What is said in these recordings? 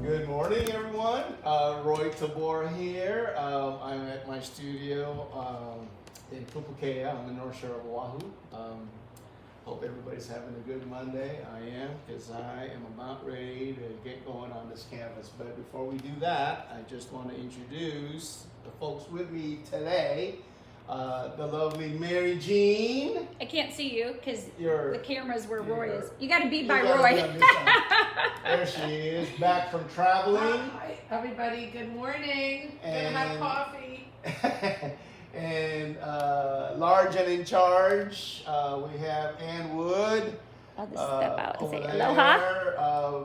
Good morning, everyone. Roy Tabora here. I'm at my studio in Pupukea on the North Shore of Oahu. Hope everybody's having a good Monday. I am, because I am about ready to get going on this canvas. But before we do that, I just want to introduce the folks with me today. The lovely Mary Jean. I can't see you because You're- the camera's where Roy you're- is. You got to be You by gotta Roy. be on this side. There she is, back from traveling. Hi, everybody. Good morning. And- Gonna have coffee. And large and in charge, we have Ann Wood. I'll just step out and over say aloha. there,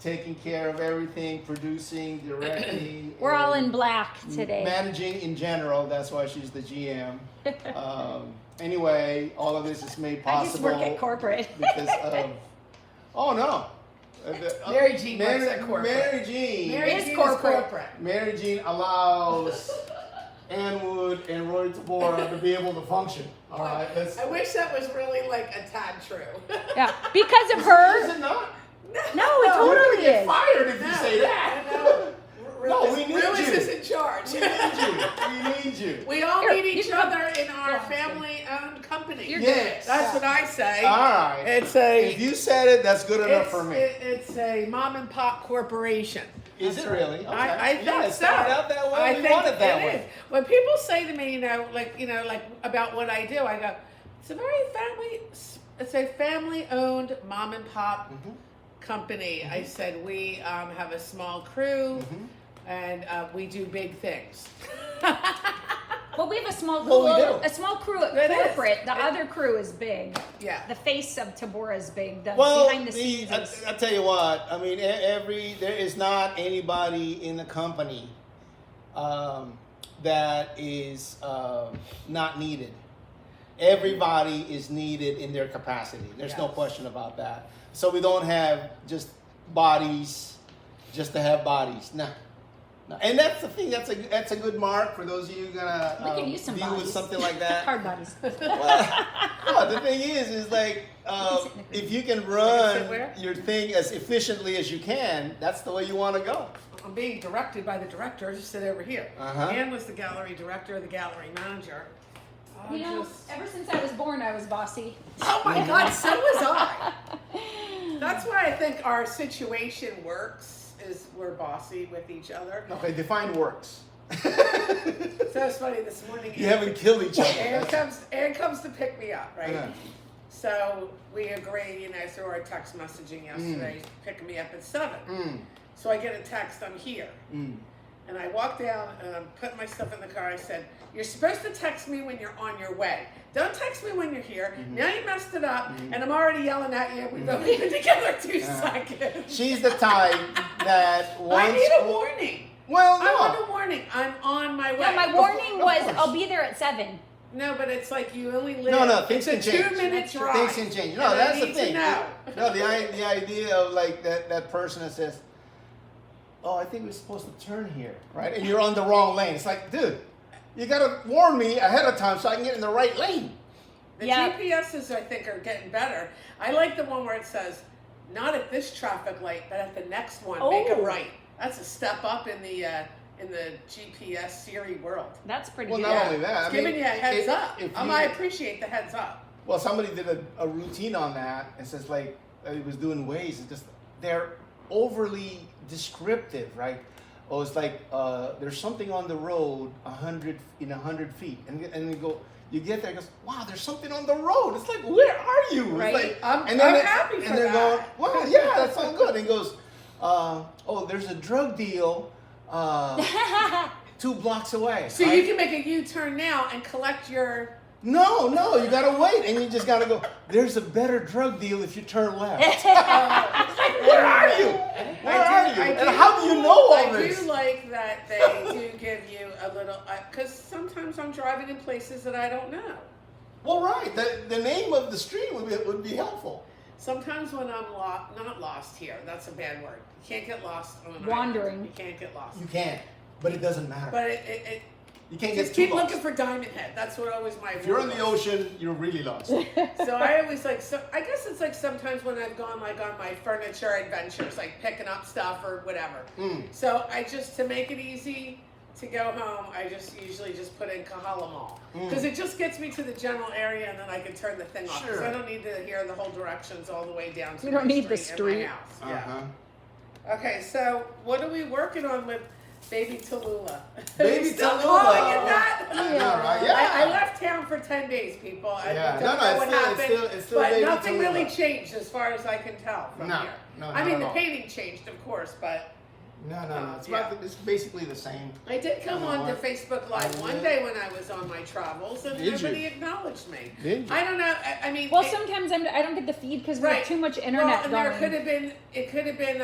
taking care of everything, producing, directing. We're all and in black today. Managing in general, that's why she's the GM. Anyway, all of this is made I just possible work at corporate. because of, oh no. Mary Jean works at corporate. Mary Jean. Mary It's Jean is corporate. Mary Jean allows Ann Wood and Roy Tabora to be able to function. All right, let's. I wish that was really like a tad true. Yeah, because of Is her. it not? No, it You're gonna totally get is. fired if you No, say that. no. No, we need Lewis you. is in charge. We need you. We need you. We all Here, need you each can- other in our Yeah, family-owned company. You're Yes. That's what I say. All right. It's a. If you said it, that's good enough for me. It's a mom and pop corporation. Is it really? Okay. I think yeah, it so. started out that way. I we think want it that it way. is. When people say to me, like about what I do, I go, it's a family-owned mom and pop Mhm. company. Mhm. I said we have a small crew Mhm. and we do big things. Well, we have a small crew. Well, we do. A small crew at It is. corporate. The It- other crew is big. Yeah. The face of Tabora is big. The Well, behind the scenes is. I tell you what. I mean, there is not anybody in the company that is not needed. Everybody is needed in their capacity. There's no Yes. question about that. So we don't have just bodies, just to have bodies. No. No. And that's the thing. That's a good mark for those of you gonna We could use some deal with bodies. something like that. Hard bodies. Well, the thing is like sit in the if you can sit run where? your thing as efficiently as you can, that's the way you want to go. I'm being directed by the director. Just sit over here. Uh-huh. Ann was the gallery director, the gallery manager. You know, ever since I was born, I was bossy. Oh my God, so was I. That's why I think our situation works, is we're bossy with each other. Okay, define works. So it's funny, this morning, You haven't killed each other. Ann comes to pick me up, right? Yeah. So we agree, through our text messaging yesterday, picking me up at 7. Mm, So I get a text, I'm here. mm. And I walk down and I'm putting my stuff in the car. I said, you're supposed to text me when you're on your way. Don't text me when you're here. Now you messed it up and I'm already yelling at you. We've only been together 2 seconds. She's the type that once. I need a warning. Well, I no. want a warning. I'm on my way. Yeah, my warning of was course. I'll be there at 7. No, but it's like you only live. No, things it's can a change. 2-minute drive. Things can change. No, and that's I the need thing. To know. No, the idea of like that person that says, "Oh, I think we're supposed to turn here," right? And you're on the wrong lane. It's like, dude, you gotta warn me ahead of time so I can get in the right lane. The Yeah. GPSs, I think, are getting better. I like the one where it says, not at this traffic light, but at the next one, make a Oh. right. That's a step up in the GPS Siri world. That's pretty Well, good. not only that, I It's mean, giving you a heads if- up. if I you- appreciate the heads up. Well, somebody did a routine on that. It says like it was doing Waze. It's just they're overly descriptive, right? Oh, it's like there's something on the road 100 feet, and you go. You get there, it goes, wow, there's something on the road. It's like, where are you? It's Right. like- I'm and then happy for And they're that. going, well, yeah, that sounds good. And he goes, oh, there's a drug deal 2 blocks away. So right? you can make a U-turn now and collect your... No, you gotta wait, and you just gotta go. There's a better drug deal if you turn left. Where are you? Where are you? And how do you know all this? I do like that they do give you a little... Because sometimes I'm driving in places that I don't know. Well, right. The name of the street would be helpful. Sometimes when I'm not lost here, that's a bad word. You can't get lost on an Wandering. island. You can't get lost. You can, but it doesn't matter. But You can't Just get too keep lost. looking for Diamond Head. That's what always my. If you're in rule the was. ocean, you're really lost. So I always like. So I guess it's like sometimes when I've gone like on my furniture adventures, like picking up stuff or whatever. So I just to make it easy to go home, I just usually just put in Kahala Mall because it just gets me to the general area and then I can turn the thing off. Because I don't need to hear the whole directions all the way down to. You don't my need the street in my street. house. Uh-huh. Yeah. Okay, so what are we working on with Baby Tallulah? Baby Still Tallulah. calling it that? I know, right? Yeah. I left town for 10 days, people. I Yeah. don't know what happened, it's still but Baby nothing really Tallulah. changed as far as I can tell from No, here. no, I not mean, at the all. painting changed, of course, but No. It's, yeah. it's basically the same. I did come You know on to what? Facebook Live one day when I was on my travels, and Did you? nobody acknowledged me. Did you? I don't know. I mean, Well, sometimes I don't get the feed because we Right. have too much well, internet and going. there could have been. It could have been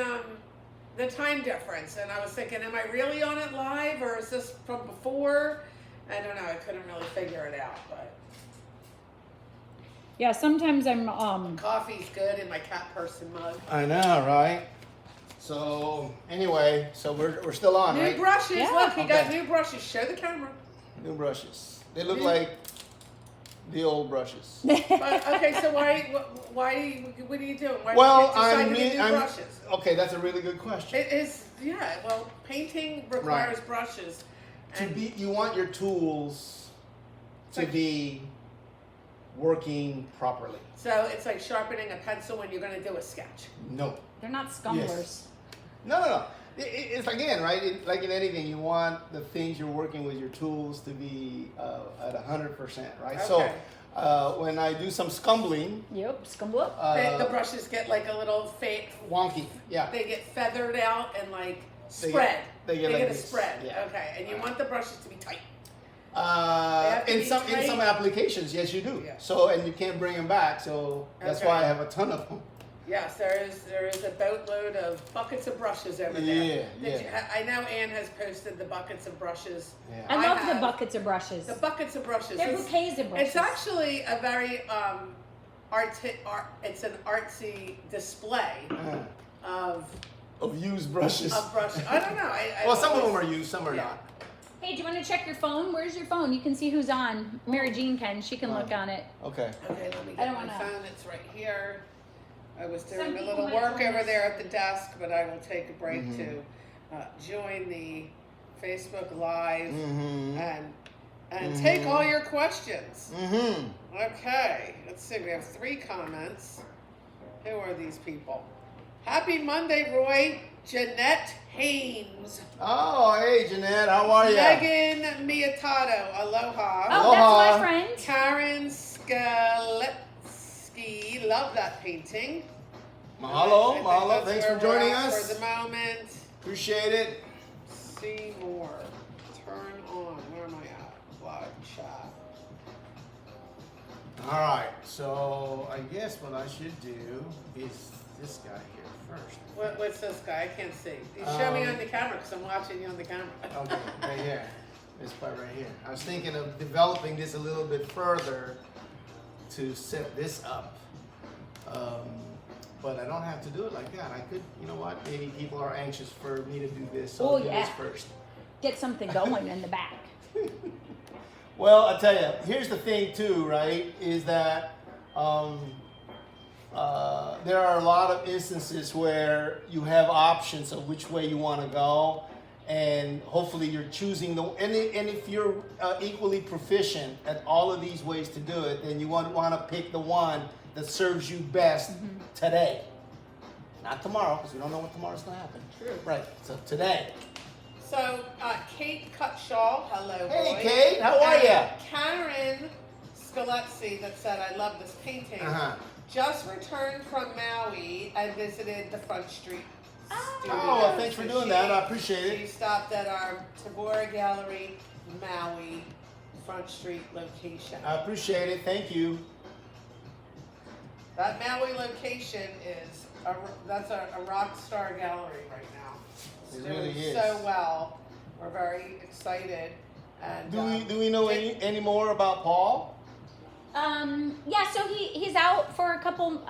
the time difference, and I was thinking, am I really on it live, or is this from before? I don't know. I couldn't really figure it out, but Yeah, sometimes I'm coffee's good in my cat person mug. I know, right? So anyway, so we're still on, New right? brushes. Yeah. Look, he got Okay. new brushes. Show the camera. New brushes. They look New- like the old brushes. But, okay, so why? What are you doing? Why Well, did you decide to get new I'm brushes? okay. That's a really good question. It is, yeah. Well, painting requires brushes. To And be, you want your tools to Like- be working properly. so it's like sharpening a pencil when you're going to do a sketch. No. they're not scumblers. No. It's again, right? Like in anything, you want the things you're working with, your tools, to be at 100%, right? Okay. So when I do some scumbling, Yep, scumble up. The brushes get like a little fake. wonky, yeah. They get feathered out and like They get- spread. they get like a this, spread. yeah. Okay, and you want the brushes to be tight. have to In be some tight. applications, yes, you do. Yeah. So and you can't bring them back, so that's Okay. why I have a ton of them. Yes, there is a boatload of buckets of brushes over there. Yeah, Did yeah. I know Ann has posted the buckets of brushes. Yeah. I I love the have- buckets of brushes. The buckets of brushes. They're It's- bouquets of brushes. It's actually a very it's an artsy display Of used brushes. of brushes. I don't know. Well, some of them are used, some are Yeah. not. Hey, do you want to check your phone? Where's your phone? You can see who's on. Mary Jean can. She can look on it. Okay. Okay, let me I get don't my wanna- phone. It's right here. I was Some doing a people little might work join over us. there at the desk, but I will take a break Mhm. to join the Facebook Live Mm-hmm. and take all your questions. Mm-hmm. Okay, let's see. We have 3 comments. Who are these people? Happy Monday, Roy. Jeanette Haynes. Oh, hey, Jeanette, how are you? Megan Miyatato. Aloha. Oh, Aloha. that's my friend. Karen Skaletsky. Love that painting. I Mahalo, think mahalo. that's Thanks where for we're joining at us. For the moment. Appreciate it. See more. Turn on. Where am I at? Live chat. All right, so I guess what I should do is this guy here first. What's this guy? I can't see. You show me Um, on the camera because I'm watching you on the camera. Okay, right here. This part right here. I was thinking of developing this a little bit further to set this up. But I don't have to do it like that. I could, you know what? Maybe people are anxious for me to do this, so Oh, I'll do this yeah. first. Get something going in the back. Well, I tell you, here's the thing too, right? Is that there are a lot of instances where you have options of which way you want to go, and hopefully you're choosing the. And if you're equally proficient at all of these ways to do it, then you want to pick the one that serves you best today, not tomorrow, because we don't know what tomorrow's going to happen. True. Right. So today. So, Kate Cutshaw, hello. Hey, Roy. Kate, how are And ya? Karen Skaletsky that said, I love this painting. Uh-huh. Just returned from Maui. I visited the Front Street studio. Oh, well, thanks for So doing that. I appreciate She it. stopped at our Tabora Gallery, Maui, Front Street location. I appreciate it. Thank you. That Maui location is that's a rock star gallery right now. It's It doing really is. so well. We're very excited. And Do we know any more about Paul? Yeah, so he's out for a couple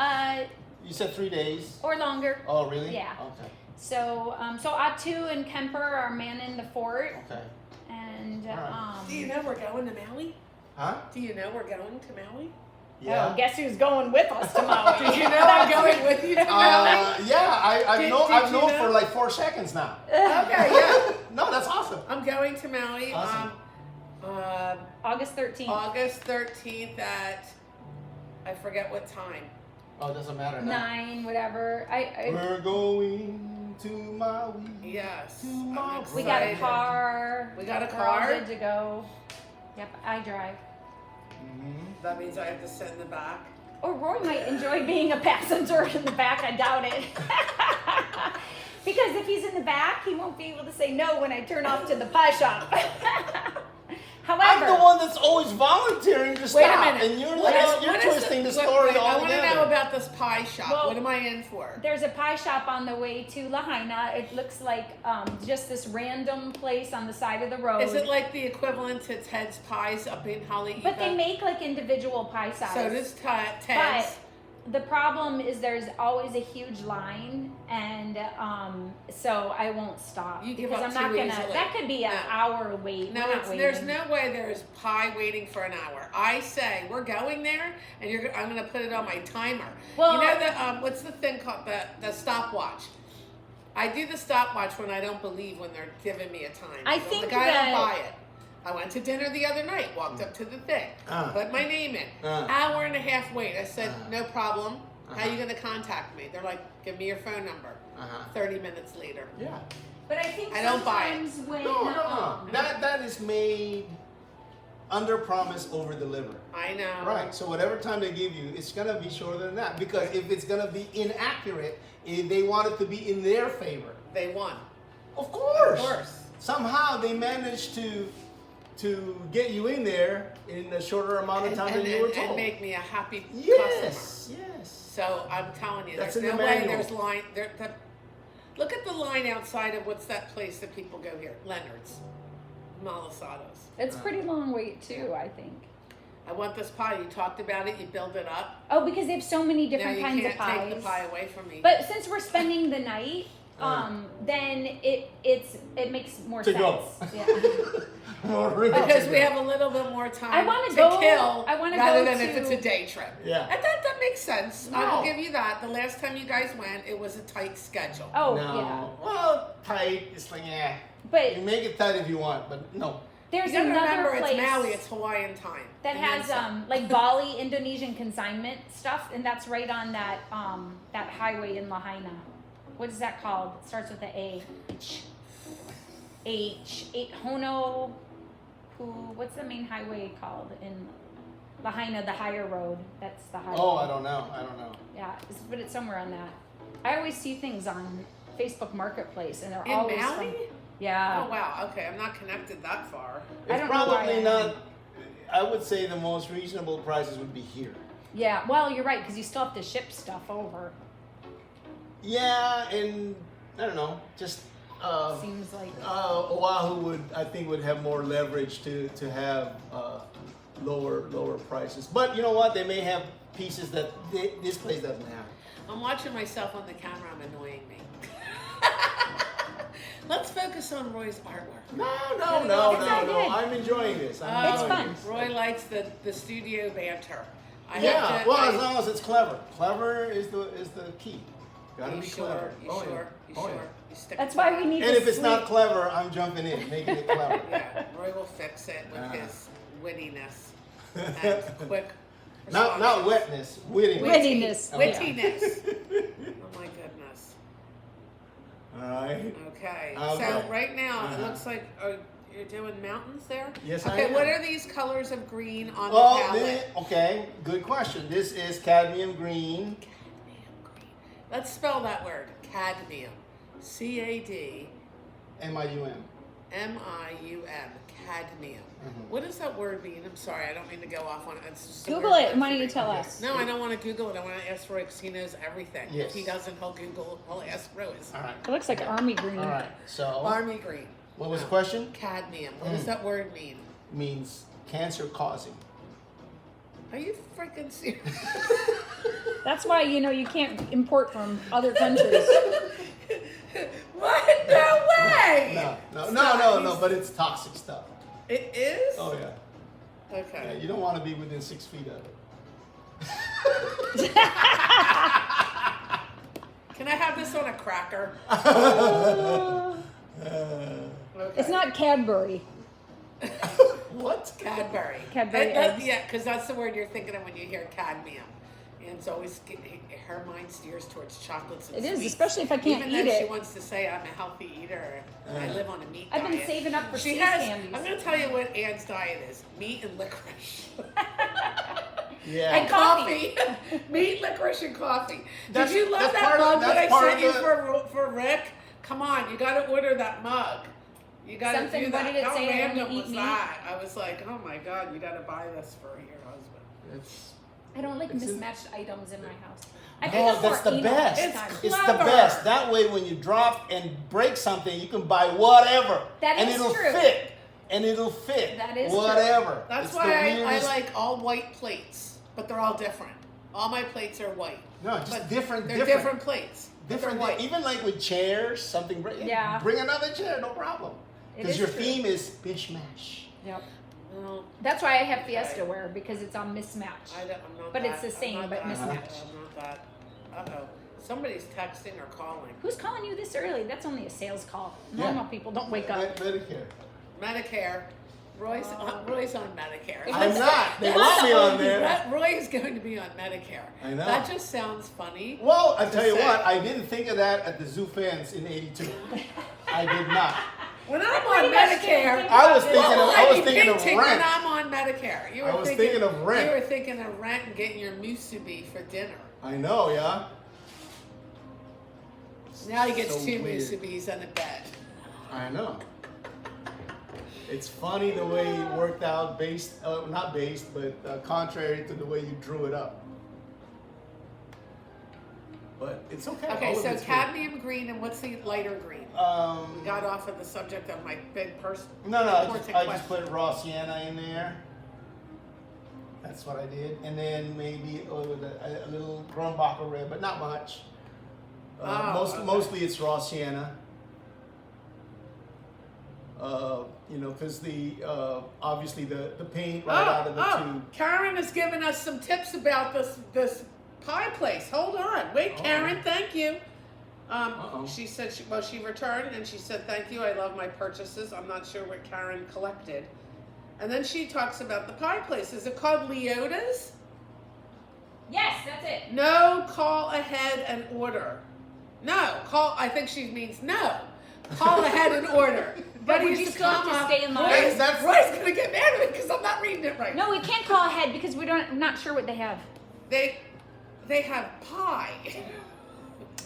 You said 3 days. or longer. Oh, really? Yeah. Okay. So Atu and Kemper are manning the fort, Okay. and and Do you know we're going to Maui? Huh? Do you know we're going to Maui? Oh, guess who's going with us to Maui? Did you know I'm going with you to Maui? Yeah, I've Did known you know? for like 4 seconds now. Okay, yeah. No, that's awesome. I'm going to Maui Awesome. August 13th. August 13th at, I forget what time. Oh, it doesn't matter now. 9, whatever. We're going to Maui. Yes. To I'm Maui. We got a excited. car. We got a We're car? all good to go. Yep, I drive. Mm-hmm. That means I have to sit in the back. Or Roy might enjoy being a passenger in the back. I doubt it. Because if he's in the back, he won't be able to say no when I turn off to the pie shop. However, I'm the one that's always volunteering to stop. Wait a minute. And you're What like, is- you're what is twisting the wait, story wait, I want to altogether. know about this pie shop. Well, what am I in for? there's a pie shop on the way to Lahaina. It looks like just this random place on the side of the road. Is it like the equivalent to Ted's Pies up in Haleiwa? But they make like individual pie size. So does Ted's. But the problem is there's always a huge line, and so I won't stop You give because up I'm not too gonna. easily. That could be an No. hour wait. No, We're not there's waiting. no way there's pie waiting for an hour. I say we're going there, and I'm going to put it on my timer. Well- you know the what's the thing called the stopwatch? I do the stopwatch when I don't believe when they're giving me a time. I So think the guy that- don't buy it. I went to dinner the other night, walked up to the thing, put my name in. Hour and a half wait. I said, no problem. How you going to contact me? They're like, give me your phone number. 30 minutes later. Yeah. But I think I don't buy it. sometimes when No. That is made under promise, over deliver. I know. Right. So whatever time they give you, it's gonna be shorter than that. Because if it's gonna be inaccurate, they want it to be in their favor. They won. Of course. Of course. Somehow they managed to get you in there in a shorter amount of time than you were told. And make me a happy customer. Yes. So I'm telling you, That's there's in no the way manual. there's line. Look at the line outside of what's that place that people go here? Leonard's, Malasado's. it's pretty long wait too. I think. I want this pie. You talked about it. You build it up. Oh, because they have so many different now kinds you of can't pies. take the pie away from me. But since we're spending the night, then it makes more To sense. go. Yeah. because we have a little bit more time I wanna to go- kill I wanna rather go than if to- it's a day trip. Yeah. And that makes sense. I No. will give you that. The last time you guys went, it was a tight schedule. Oh No. yeah. Well, tight. It's like, yeah. But You make it tight if you want, but no. there's You gotta another remember, place it's Maui. It's Hawaiian time. that And then has some. like Bali Indonesian consignment stuff, and that's right on that that highway in Lahaina. What is that called? It starts with a H. Hono. What's the main highway called in Lahaina? The higher road. That's the highway. Oh, I don't know. Yeah, but it's somewhere on that. I always see things on Facebook Marketplace, and they're In always Maui? from, yeah. Oh wow. Okay, I'm not connected that far. I It's don't know why probably I not. am. I would say the most reasonable prices would be here. Yeah, well, you're right, because you still have to ship stuff over. Yeah, and I don't know, just Seems like Oahu would have more leverage to have lower prices. But you know what? They may have pieces that this place doesn't have. I'm watching myself on the camera. I'm annoying me. Let's focus on Roy's artwork. No. all good. I'm enjoying this. It's enjoying fun. this. Roy likes the studio banter. Yeah. Well, as long as it's clever. Clever is the key. Gotta You be sure? clever. You Oh, sure? yeah. You Oh, sure? yeah. You stick that's to why it. we need And to if it's sleep. not clever, I'm jumping in, making it clever. Yeah, Roy will fix it with his wittiness and quick. Not responses. wetness, wittiness. Wittiness. Wittiness. Oh my goodness. All right. Okay. Okay. So right now it Uh-huh. looks like you're doing mountains there. Yes, I Okay. am. What are these colors of green on the Oh, palette? okay. Good question. This is cadmium green. Cadmium green. Let's spell that word. Cadmium. CADMIUM. MIUM. Cadmium. Mhm. What does that word mean? I'm sorry, I don't mean to go off on it. It's just a Google weird it. word Why don't for you me. tell us? No, I don't want to Google it. I want to ask Roy because he knows everything. Yes. If he doesn't, he'll Google. He'll ask Rose. All right. It looks like army green. All right. So, Army green. what was the question? Cadmium. What does that word mean? Means cancer causing. Are you freaking serious? That's why you can't import from other countries. What? No way! No. But it's toxic stuff. It is? Oh yeah. Yeah, Okay. you don't want to be within 6 feet of it. Can I have this on a cracker? Okay. It's not Cadbury. What? Cadbury. Cadbury That- eggs. yeah, because that's the word you're thinking of when you hear cadmium. And it's always, her mind steers towards chocolates and It is, sweets. especially if I can't Even eat though she it. wants to say I'm a healthy eater and I live on a meat I've diet. been saving up for She cheese has, candies. I'm going to tell you what Anne's diet is. Meat and licorice. Yeah. And coffee. Meat, licorice, and coffee. That's- Did you love that's that part of- mug that that's I part sent of you the- for Rick? Come on, you got to order that mug. You got to Something, do what that. did it How say? I only random eat was meat? that? I was like, oh my God, you got to buy this for your husband. It's, I don't like It's in- mismatched items in my house. I No, think I'm that's more the anal best. this time. it's the Clever. best. That way, when you drop and break something, you can buy whatever, That and is it'll true. fit. And it'll fit. That is true. whatever. That's It's why the I weirdest- like all white plates, but they're all different. All my plates are white. No, just But different. They're different plates. but they're Different. white. Even like with chairs, something. Yeah. Bring another chair, no problem. It Because is your true. theme is bish mash. Yep. No, That's why I have Fiesta wear, because it's on mismatch. I'm not But that. it's the same, I'm not but that. mismatched. I'm not that. Uh-oh. Somebody's texting or calling. Who's calling you this early? That's only a sales call. Yeah. Normal people don't wake up. Medicare. Medicare. Roy's on Medicare. I'm not. They want me on there. Roy is going to be on Medicare. I know. That just sounds funny. Well, I tell you Say. what, I didn't think of that at the zoo fence in '82. I did not. When I'm pretty on much Medicare, didn't I was think thinking about of- it. I was I'll be thinking of painting rent. when I'm on Medicare. You were I was thinking of rent. You were thinking of rent and getting your musubi for dinner. I know, yeah. Now he gets So two weird. musubis and a bed. I know. It's funny the way it worked out, not based, but contrary to the way you drew it up. But it's okay. Okay, All of so it's good. cadmium green and what's the lighter green? We got off of the subject of my big person. No, I important just question. put raw sienna in there. That's what I did, and then maybe a little Grumbacher red, but not much. Okay. Mostly it's raw sienna. Because the obviously the paint right out of the tube. Karen has given us some tips about this pie place. Hold on, wait, Uh-oh. Karen, thank you. Uh-oh. She said she returned and she said thank you. I love my purchases. I'm not sure what Karen collected, and then she talks about the pie place. Is it called Leota's? Yes, that's it. No, call ahead and order. No, call. I think she means no. Call ahead and order. But would used you to still have come to up- stay in line? Roy's, That's- Roy's gonna get mad at me because I'm not reading it right. No, we can't call ahead because I'm not sure what they have. They have pie.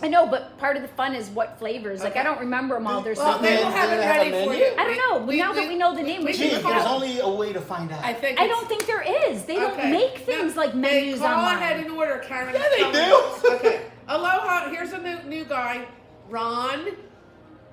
I know, but part of the fun is what flavors. Like, I don't remember them all. There's Well, so they many. will have do it they have a ready for menu? you. I don't know. Now that we know the name, we we Gee, can can there's call. only a way to find out. I think. I don't think there is. They don't Okay. make things No, like menus they call online. ahead and order, Karen. Yeah, is they telling do. us. Okay. Aloha. Here's a new guy, Ron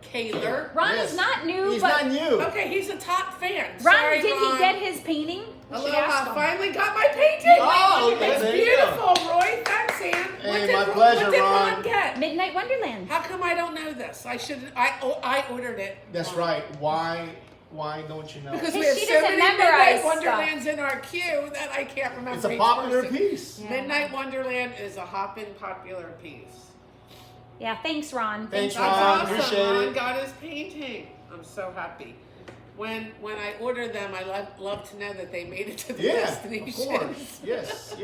Kaler. Ron Yes. is not new, He's but not new. Okay, he's a top fan. Ron, Sorry, did Ron. he get his painting? We should ask Aloha. him. Finally got my painting. Oh, okay, It's there you beautiful, Roy. Thanks, Ann. Hey, my pleasure, What did Ron. Ron get? Midnight Wonderland. How come I don't know this? I ordered it. That's wrong. right. Why don't you know? Because we Because have she so doesn't many memorize Midnight Wonderlands in our queue that I can't remember. It's a each popular person. piece. Yeah. Midnight Wonderland is a hoppin' popular piece. Yeah, thanks, Ron. Thanks, That's Ron. awesome. Appreciate Ron it. got his painting. I'm so happy. When I order them, I love to know that they made it to the Yeah, destination. of course. Yes.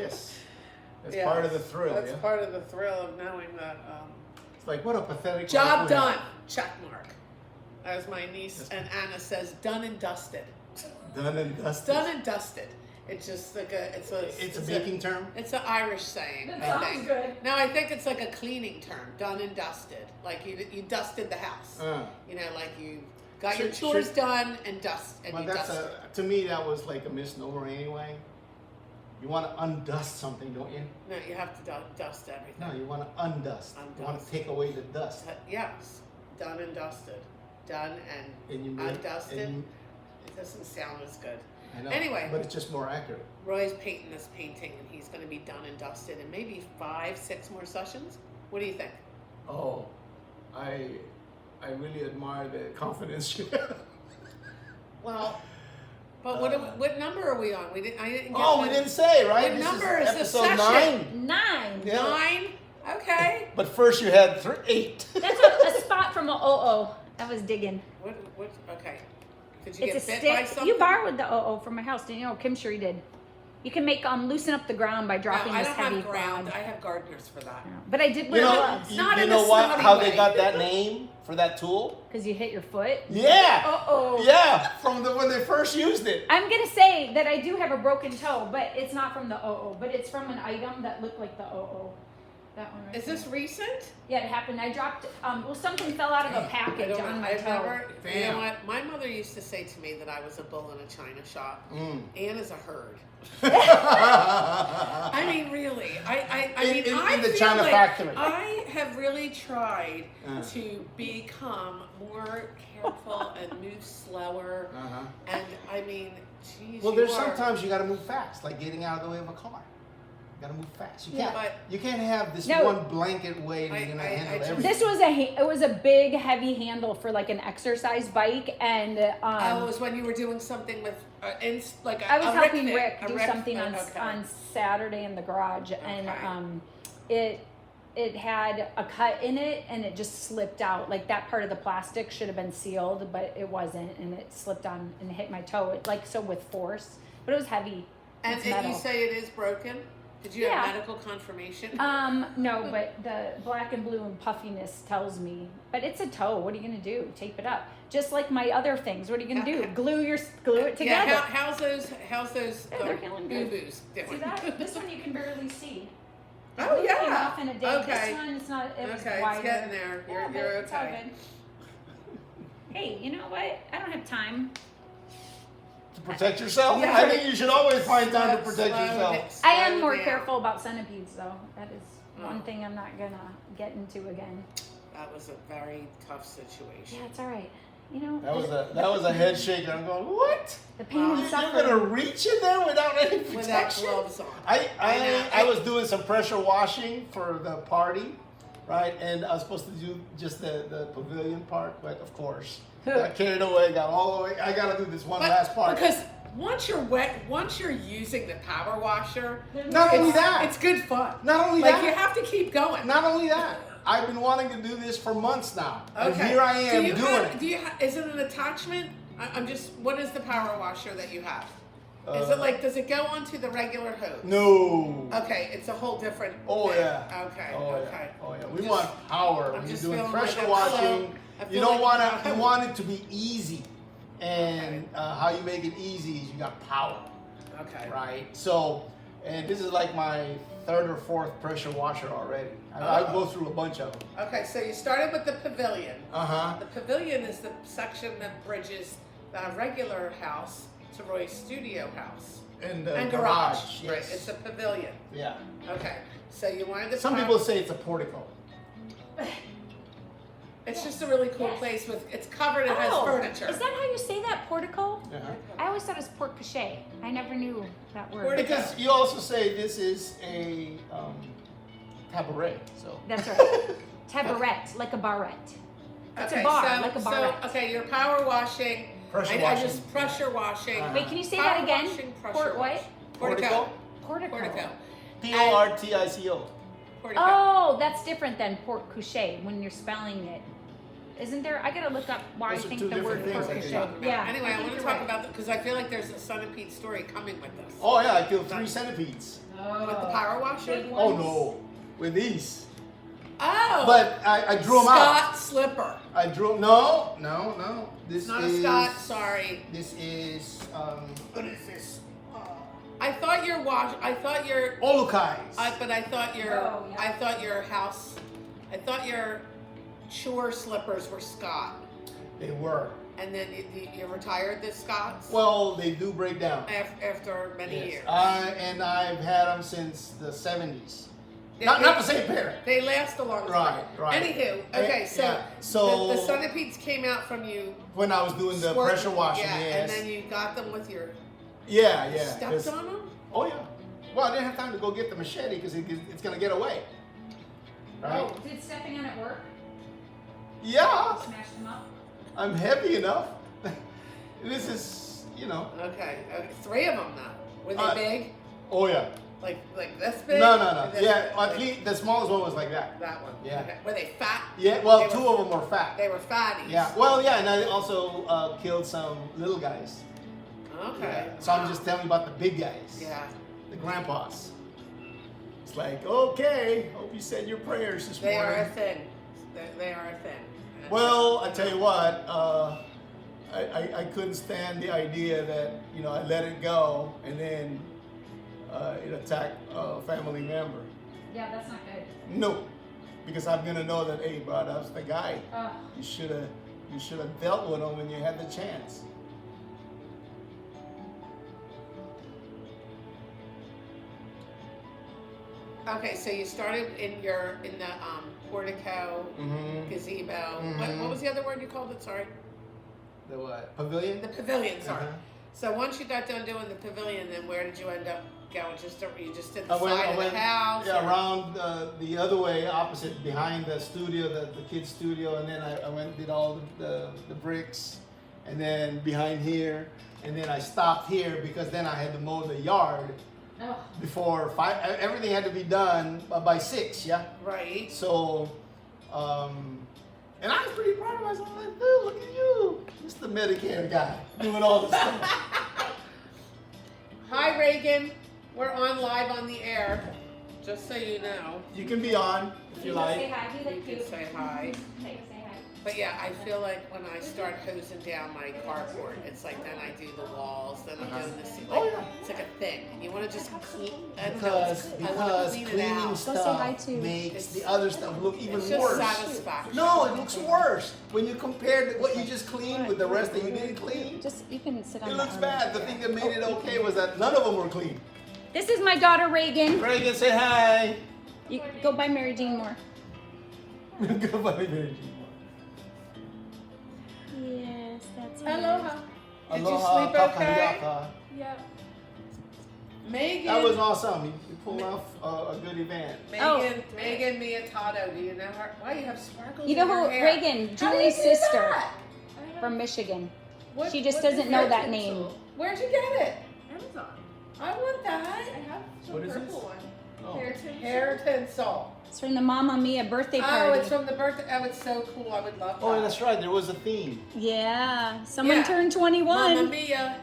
That's Yeah. part of the thrill. That's Yeah? part of the thrill of knowing that. It's like what a pathetic Job life we done. have. Check mark. As my niece and Anna says, done and dusted. Done and dusted. Done and dusted. It's just like It's a baking term. It's an Irish saying. That I sounds think. good. No, I think it's like a cleaning term. Done and dusted. Like you dusted the house. You know, like you got your Should- chores should- done and dusted. But to me that was like a misnomer anyway. You want to undust something, don't you? No, you have to dust everything. No, you want to undust. You want to Undust. take away the dust. Yes, done and dusted. Done and And you make, undusted. and you- It doesn't sound as good. I know. Anyway. But it's just more accurate. Roy's painting this painting, and he's going to be done and dusted in maybe 5-6 more sessions. What do you think? Oh, I really admire the confidence you have. Well, But what number are we on? I didn't get Oh, we didn't say, right? What This number is this episode session? 9. Yeah. 9? Okay. But first you had 8. That's a spot from a OO. That was digging. What, okay. Did you It's a get bit by stick. something? You borrowed the OO from my house, didn't you? Kim sure you did. You can make loosen up the ground by No, dropping I this don't heavy have ground. rod. I have gardeners for that. But I did You wear know, gloves Not you in know a what? snotty How way. they got that name for that tool? because you hit your foot. Yeah. Uh-oh. Yeah, from when they first used it. I'm gonna say that I do have a broken toe, but it's not from the OO, but it's from an item that looked like the OO. That one right Is there. this recent? Yeah, it happened. I dropped. Something fell out of a I package don't on know. my I've toe. never. You know Damn. what? My mother used to say to me that I was a bull in a china shop. Ann is a herd. I mean, really. I mean, I in the feel China like factory. I have really tried to become more careful and move slower. And I mean, geez. Well, there's you are- sometimes you got to move fast, like getting out of the way of a car. You got to move fast. You Yeah, can't. but- You can't have this No. one blanket way that I- you're gonna I handle just- everything. This was it was a big heavy handle for like an exercise bike, and Oh, it was when you were doing something with like a I was a helping thing, Rick a do Rick something thing, on okay. on Saturday in the garage, and Okay. it had a cut in it, and it just slipped out. Like that part of the plastic should have been sealed, but it wasn't, and it slipped on and hit my toe. It like so with force, but it was heavy. And It's you metal. say it is broken? Did you Yeah. have medical confirmation? No, but the black and blue and puffiness tells me. But it's a toe. What are you gonna do? Tape it up. Just like my other things. What are you gonna do? Glue it together. Yeah, how's those Yeah, they're feeling good. boo-boos doing? See that? This one you can barely see. The Oh, blue came yeah. off in a day. Okay. This one, it's not. It was Okay, wider. it's getting there. Yeah, but You're it's all okay. good. Hey, you know what? I don't have time. To protect yourself? Yeah. I think you should always find time to protect Slow yourself. I am slow more down. careful about centipedes, though. That is one Oh. thing I'm not gonna get into again. That was a very tough situation. Yeah, it's all right. You know, That was a head shaker. I'm going, what? the pain and You're suffering. gonna reach in there without any Without protection? gloves on. I was doing some pressure washing for the party, right? And I was supposed to do just the pavilion part, but of course, got carried away, got all the way. I gotta do this one last part. Because once you're wet, once you're using the power washer, Not only it's- that. it's good fun. Not only like that. you have to keep going. Not only that, I've been wanting to do this for months now, and Okay. here I am doing it. Do you? Is it an attachment? I'm just. What is the power washer that you have? Is it like? Does it go onto the regular hose? No. Okay, it's a whole different. Oh thing. yeah. Okay. Oh okay. yeah. Oh yeah. We Just- want power I'm when you're just doing feeling pressure like washing. I You feel don't like- want to. You want it to be easy, and how you make it easy is you got power, Okay. right? So, and this is like my third or fourth pressure washer already. I go through a bunch of them. Okay. So you started with the pavilion. Uh-huh. The pavilion is the section that bridges the regular house to Roy's studio house And and garage. Yes. Right. It's a pavilion. Yeah. Okay. So you wanted to. Some people say it's a portico. It's just a really cool place with. It's covered. It has furniture. Is that how you say that, portico? Uh-huh. I always thought it was porte cochere. I never knew that word. Portico. Because you also say this is a cabaret. So. That's right. Tabaret, like a barrette. It's a bar, like a barrette. So, okay, you're power washing. Pressure I washing. just pressure washing. Uh-huh. Wait, can you say Power that again? washing, pressure Port what? wash. Portico. Portico. Portico. Portico. Portico. Oh, that's different than porte cochere when you're spelling it. Isn't there? I gotta look up why Those I are think two the word different porte things, I cochere. think. Yeah. Anyway, I think want to you're talk right. about because I feel like there's a centipede story coming with this. Oh yeah, I killed 3 centipedes. With the power washer. Big Oh ones. no, with these. Oh. But I drew them out. Scott slipper. I drew. No. This It's not is a Scott. Sorry. This is what is this? I thought your wash. I thought your. Olukai's. But I thought your. Oh, yeah. I thought your house. I thought your chore slippers were Scott. They were. And then you retired the Scotts Well, they do break down. after many Yes. years. And I've had them since the 70s. They- Not they- the same pair. They last a long time. Right. Anywho, okay, so, Yeah, so- the centipedes came out from you. When I was doing the squirt- pressure washing, yeah, yes. and then you got them with your yeah. stepped 'cause- on them. Oh yeah. Well, I didn't have time to go get the machete because it's gonna get away. Right? Oh, did stepping on it work? Yeah. Smash them up. I'm heavy enough. This is, you know. Okay. 3 of them now. Were they big? Oh yeah. Like this big? No. Or this Yeah, big? at least the smallest one was like that. That one. Yeah. Okay. Were they fat? Yeah, well, They 2 were- of them were fat. They were fatties. Yeah, well, yeah, and I also killed some little guys. Okay. Yeah. So I'm Wow. just telling you about the big guys. Yeah. The grandpas. It's like, okay, hope you said your prayers this They morning. are a thing. They are a thing. Well, I tell you what, I couldn't stand the idea that, you know, I let it go and then it attacked a family member. Yeah, that's not good. No, because I'm gonna know that, hey, bro, that's the guy. Ugh. You should have dealt with him when you had the chance. Okay, so you started in the portico, Mm-hmm. gazebo. Mhm. What was the other word you called it? Sorry. The what? Pavilion? The pavilion. Sorry. Uh-huh. So once you got done doing the pavilion, then where did you end up going? You just did the I side went, of the house. yeah, or- around the other way, opposite, behind the studio, the kids' studio, and then I went and did all the bricks, and then behind here, and then I stopped here because then I had to mow the yard Ugh. before 5. Everything had to be done by 6, yeah. Right. So, and I was pretty proud of myself. I'm like, dude, look at you, Mr. Medicare guy, doing all this stuff. Hi, Reagan. We're on live on the air. Just so you know, You can be on if you like. Say hi. He you look can cute. say hi. Say hi. But yeah, I feel like when I start hosing down my carport, it's like then I do the walls, then I'm doing this. Like, Oh, yeah. It's like a thing. You want to just clean. I don't know. I want Because to clean it cleaning out. Go say hi stuff to- makes the other stuff look even It's just worse. satisfaction. No, it looks worse when you compare what you just cleaned with the rest that you didn't clean. Just you can sit on. It the looks arm. bad. The thing that made it okay was that none of them were clean. This is my daughter Reagan. Reagan, say hi. You go by Mary Jean Moore. Goodbye, Mary. Yes, that's Aloha. Did you Aloha, sleep okay? kakayaka. Yep. Megan. That was awesome. You pulled off a good event. Megan Miyatato. Do you know her? Why you have sparkles? You know in your who hair? Reagan, How do you Julie's do sister that? from Michigan. What- She just what doesn't is know it? that name. Where'd you get it? Amazon. I want I that. have some What is purple this? one. Oh. Hair tinsel. Hair tinsel. It's from the Mamma Mia birthday Oh, party. it's from the birthday. Oh, it's so cool. I would love that. Oh, that's right. There was a theme. Yeah, someone Yeah. turned 21. Mamma Mia.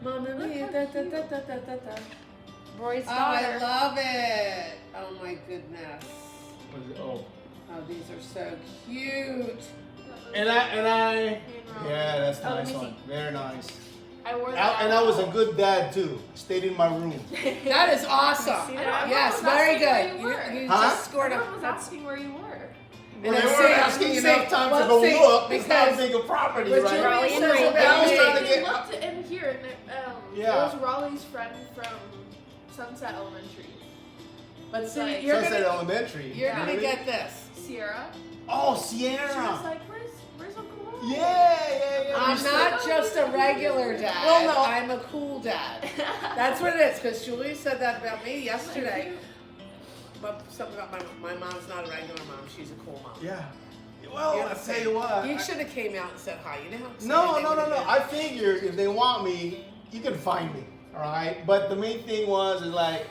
Mamma Look Mia. how Da, da, cute. da, da, da, da, da. Roy's Oh, I daughter. love it. Oh my goodness. Oh. Oh, these are so cute. And I. Hand roll. Yeah, that's Oh, let nice me one. see. Very nice. I wore that. And I was a good dad too. Stayed in my room. That is awesome. See that? Yes, Everyone was very asking where good. you were. You Huh? just scored a. Everyone was asking where you were. Well, And they then weren't see, asking see, enough time to well, go see, look. It's not because- big a property, but right? Julie Raleigh says and Ray. about I was me- trying to They get. looked in here, and Yeah. it was Raleigh's friend from Sunset Elementary, But see, Like- you're Sunset gonna, Elementary. you're Yeah. gonna Really? get this. Sierra. Oh, She was Sierra. like, "Where's Uncle Roy?" Yeah. I'm You not said- just a regular dad. Well, no. I'm a cool dad. That's what it is. Because Julie said that about me yesterday. But something about my mom's not a regular mom. She's a cool mom. Yeah. Well, You're I the tell same. you what. You should have came out and said hi. You know how excited No. they would've been? I figured if they want me, you can find me. All right. But the main thing is like,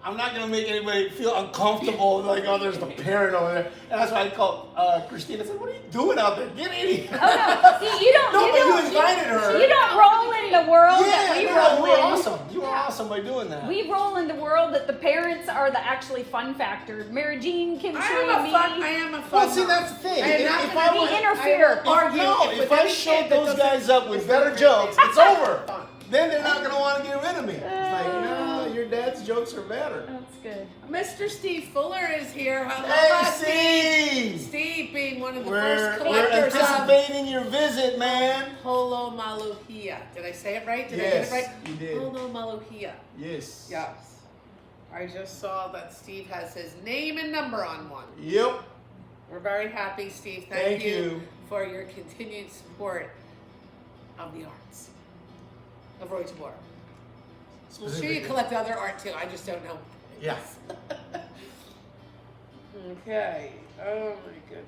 I'm not gonna make anybody feel uncomfortable. Like, oh, there's the parent over there, and that's why I called Christina. I said, "What are you doing out there? Get in here." Oh no! See, you don't. No, you but don't, you invited her. You don't roll in the world that Yeah, we no, roll you were in. awesome. You were awesome by doing that. We roll in the world that the parents are the actually fun factor. Mary Jean, Kim, I Shree, am a me. fun. I am a fun. Well, see, mom. that's the thing. I am not If gonna I be was- interfere. Argue If with I any showed kid that those doesn't- guys up with it's better not jokes, really it's over. fun. Then they're not gonna want to get rid of me. It's like, no, your dad's jokes are better. That's good. Mr. Steve Fuller is here. Hello, Hey, Steve! Steve being one of the We're first collectors of anticipating your visit, man. Holo Maluhia. Did I say it right? Did I Yes, get it right? you did. Holo Maluhia. Yes. Yes. I just saw that Steve has his name and number on one. Yep. We're very happy, Steve. Thank you. for your continued support of the arts of Roy Tabora. I'm sure you collect other art too. I just don't know. Yeah. Okay. Oh my goodness.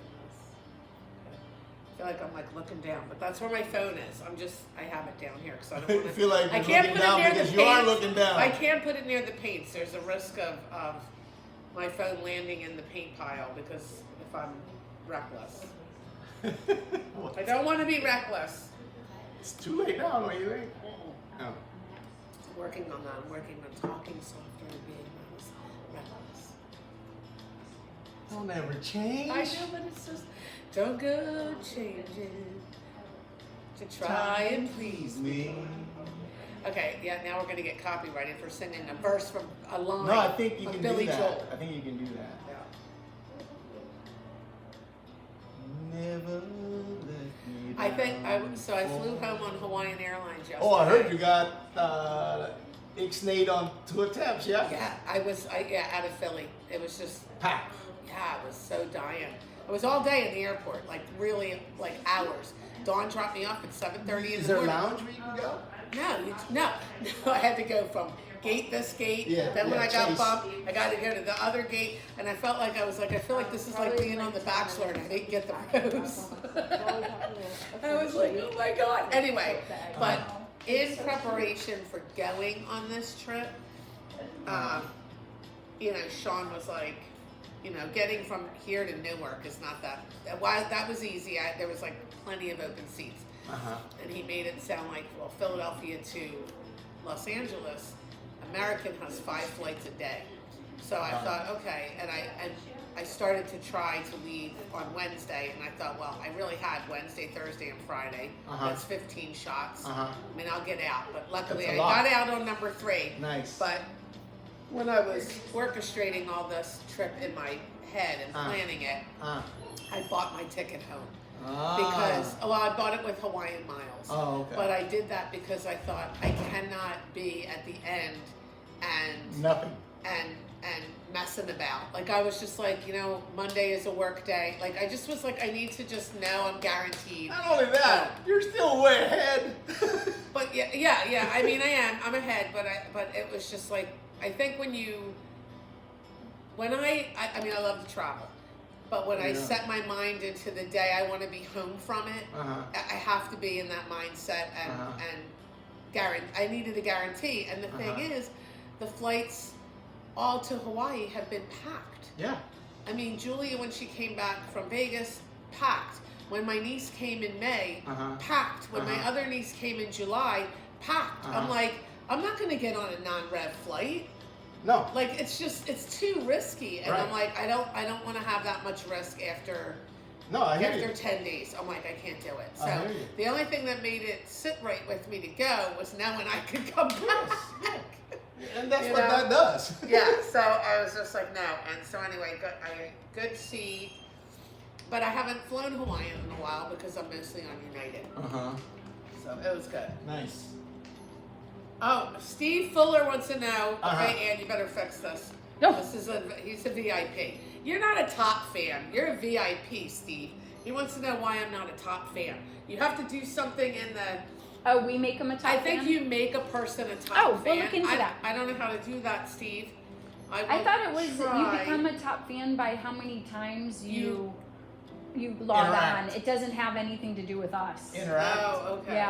feel like I'm like looking down, but that's where my phone is. I have it down here because I don't want You to. feel like I you're can't looking put it down near because the you are paints. looking down. I can't put it near the paints. There's a risk of my phone landing in the paint pile because if I'm reckless. I don't want to be reckless. It's too late now, don't you think? No. I'm working on that. I'm working on talking softer and being less reckless. Don't ever change. I know, but it's just don't go changing to try and please me. Okay, yeah, now we're gonna get copyrighted for singing a verse from a line No, I think you of can Billy do that. Joel. I think you can do that. Yeah. Never let me I think down. I flew home on Hawaiian Airlines yesterday. Oh, I heard you got ixnayed on 2 attempts, yeah? Yeah, I was out of Philly. It was just Packed. yeah, I was so dying. It was all day in the airport, like really like hours. Dawn dropped me off at 7:30 in Is the there a morning. lounge where you can go? No. I had to go from this gate. Yeah, then when yeah, I got chase. bumped, I got to go to the other gate, and I felt like I feel like this is like being on The Bachelor, and I didn't get the rose. I was like, oh my god. Anyway, but in preparation for going on this trip, Sean was like, getting from here to Newark is not that. That was easy. There was like plenty of open seats. And he made it sound like, well, Philadelphia to Los Angeles, American has 5 flights a day. So I thought, okay, and I started to try to leave on Wednesday, and I thought, well, I really had Wednesday, Thursday, and Friday. That's 15 shots. I mean, I'll get out, but luckily I got out on number 3. Nice. But when I was orchestrating all this trip in my head and planning it, I bought my ticket home. Because I bought it with Hawaiian Miles. Oh, okay. But I did that because I thought I cannot be at the end and Nothing. and messing about. Like I was just like, Monday is a work day. Like I just was like, I need to just know I'm guaranteed. Not only that, you're still way ahead. But yeah. I mean, I'm ahead. But it was just like, I think I love to travel. But when I set my mind into the day I want to be home from it, I have to be in that mindset and I needed a guarantee. And the thing is, the flights all to Hawaii have been packed. Yeah. I mean, Julia, when she came back from Vegas, packed. When my niece came in May, packed. When my other niece came in July, packed. I'm like, I'm not going to get on a non-rev flight. No. Like it's too risky, and Right. I'm like, I don't want to have that much risk after 10 days. I'm like, I can't do it. I So hear you. the only thing that made it sit right with me to go was now when I could come back. And that's You what know? that does. Yeah. So I was just like, no. And so anyway, good to see. But I haven't flown Hawaiian in a while because I'm mostly on United. So it was good. Nice. Oh, Steve Fuller wants to know. Okay, Ann, you better fix this. No. He's a VIP. You're not a top fan. You're a VIP, Steve. He wants to know why I'm not a top fan. You have to do something in the. Oh, we make them a top I think fan? you make a person a top Oh, fan. we'll look into that. I don't know how to do that, Steve. I will thought it was try. you become a top fan by how many times you log Interact. on. It doesn't have anything to do with us. Interact. Oh, okay.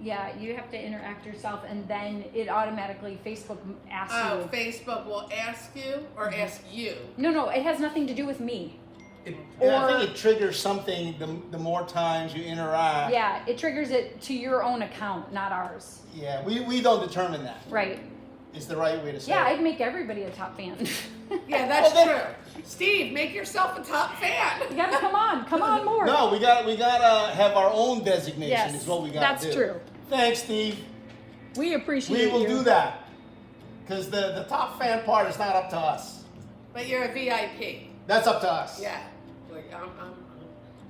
Yeah, you have to interact yourself, and then it automatically Facebook asks Oh, you. Facebook will ask you or ask you. No, it has nothing to do with me. I think it triggers something the more times you interact. Yeah, it triggers it to your own account, not ours. Yeah, we don't determine that. Right. It's the right way to say Yeah, it. I'd make everybody a top fan. Yeah, that's Well, true. Steve, make yourself a top fan. You gotta come on more. No, we gotta have our own designation. Yes, Is what we gotta that's do. true. Thanks, Steve. We appreciate We will you. do that. Because the top fan part is not up to us. But you're a VIP. That's up to us. Yeah. Like I'm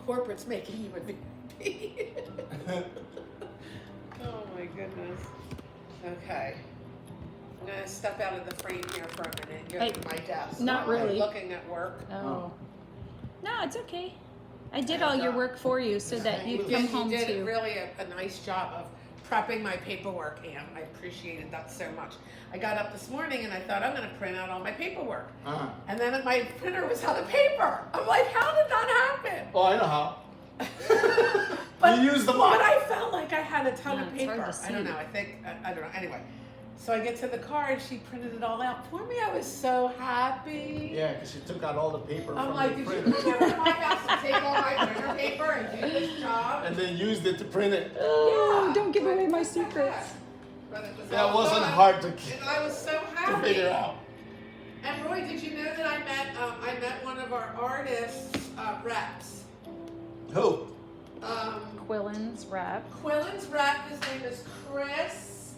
corporate's making you a VIP. Oh my goodness. Okay. I'm gonna step out of the frame here for a minute. You're at my desk. not I'm really. looking at work. Oh. No, it's okay. I did all your work for you so that you'd come home You did too. really a nice job of prepping my paperwork, Ann. I appreciated that so much. I got up this morning and I thought I'm going to print out all my paperwork. And then my printer was out of paper. I'm like, how did that happen? Oh, I know how. You used them But up. I felt like I had a ton Yeah, of it's hard paper. to I don't see. know. I think I don't know. Anyway, so I get to the car and she printed it all out for me. I was so happy. Yeah, because she took out all the paper I'm from like, the did printer. you come over to my house to take all my printer paper and do this job? And then used it to print it. Oh, Yeah, don't give but away my what the heck? secrets. But it was That all wasn't done, hard to And I was so happy. figure out. And Roy, did you know that I met one of our artists reps? Who? Quillen's rep. Quillen's rep. His name is Chris.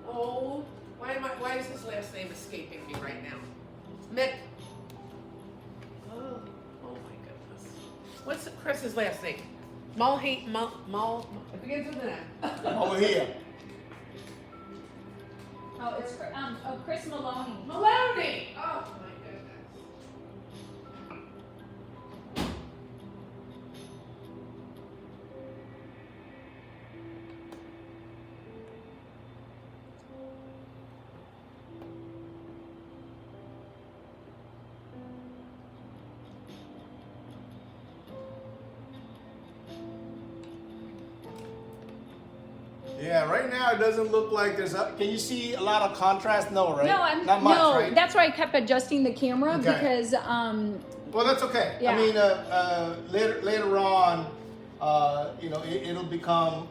Oh, why is his last name escaping me right now? Mick. Oh my goodness. What's Chris's last name? Mulhey. It begins with an M. Over here. Oh, it's Chris Maloney. Maloney. Oh my goodness. Yeah, right now it doesn't look like there's a. Can you see a lot of contrast? No, right? No, I'm not much, no. right? That's why I kept adjusting the camera Okay. because Well, that's okay. Yeah. I mean, later on, it'll become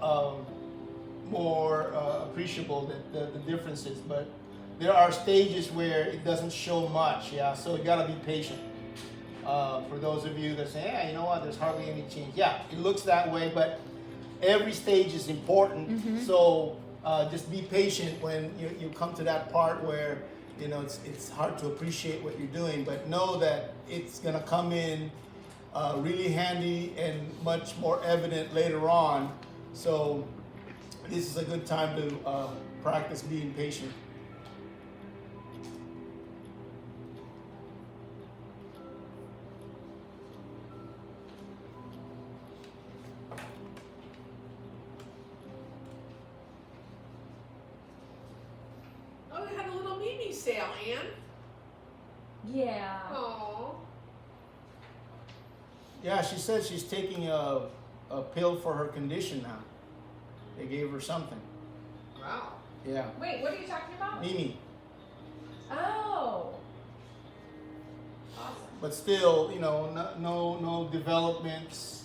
more appreciable the differences. But there are stages where it doesn't show much. Yeah, so you gotta be patient. For those of you that say, yeah, you know what, there's hardly any change. Yeah, it looks that way, but every stage is important. Mm-hmm. So just be patient when you come to that part where it's hard to appreciate what you're doing, but know that it's gonna come in really handy and much more evident later on. So this is a good time to practice being patient. Oh, they had a little Mimi sale, Ann. yeah. Oh. Yeah, she said she's taking a pill for her condition now. They gave her something. Wow. Yeah. Wait, what are you talking about? Mimi. Oh. Awesome. But still, no developments,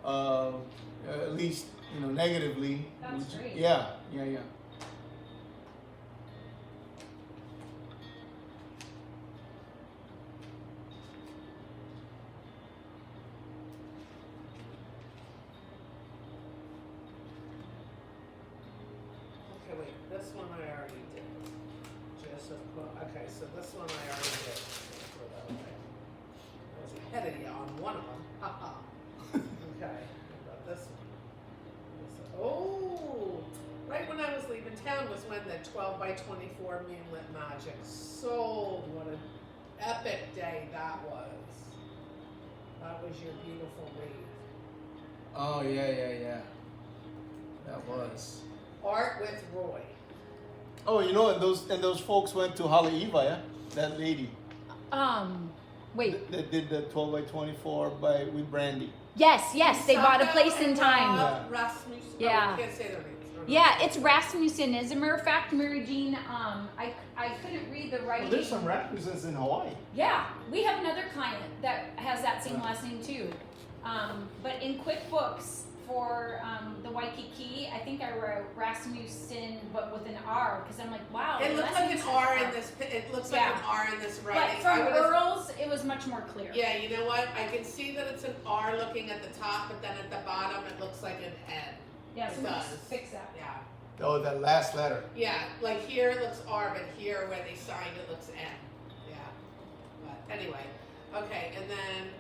at least, negatively. That's great. Yeah. Okay, wait. This one I already did. Joseph. Okay, so this one I already did. I was ahead of you on one of them. Haha. Okay. What about this one? Oh, right when I was leaving town was when the 12 by 24 Moonlit Magic sold. What an epic day that was. That was your beautiful read. Oh, yeah. That was. Art with Roy. Oh, and those folks went to Haleiwa, yeah? That lady Wait. that did the 12 by 24 with Brandy. Yes, they bought a Sacco place in and time. Rob Rasmussen. Yeah. Oh, we can't say their names. Yeah, it's Rasmussen. As a matter of fact, Mary Jean, I couldn't read the writing. Well, there's some Rasmussens in Hawaii. Yeah, we have another client that has that same last name too. But in QuickBooks for the Waikiki, I think I wrote Rasmussen, but with an R, because I'm like, wow. It the looks last like name an says R in this. It looks like Yeah. an R in this But writing. from I would've- Earl's, it was much more clear. Yeah, you know what? I can see that it's an R looking at the top, but then at the bottom it looks like an N. Yeah, It so let's does. fix that. Yeah. Oh, that last letter. Yeah, like here it looks R, but here where they signed it looks N. Yeah. But anyway, okay, and then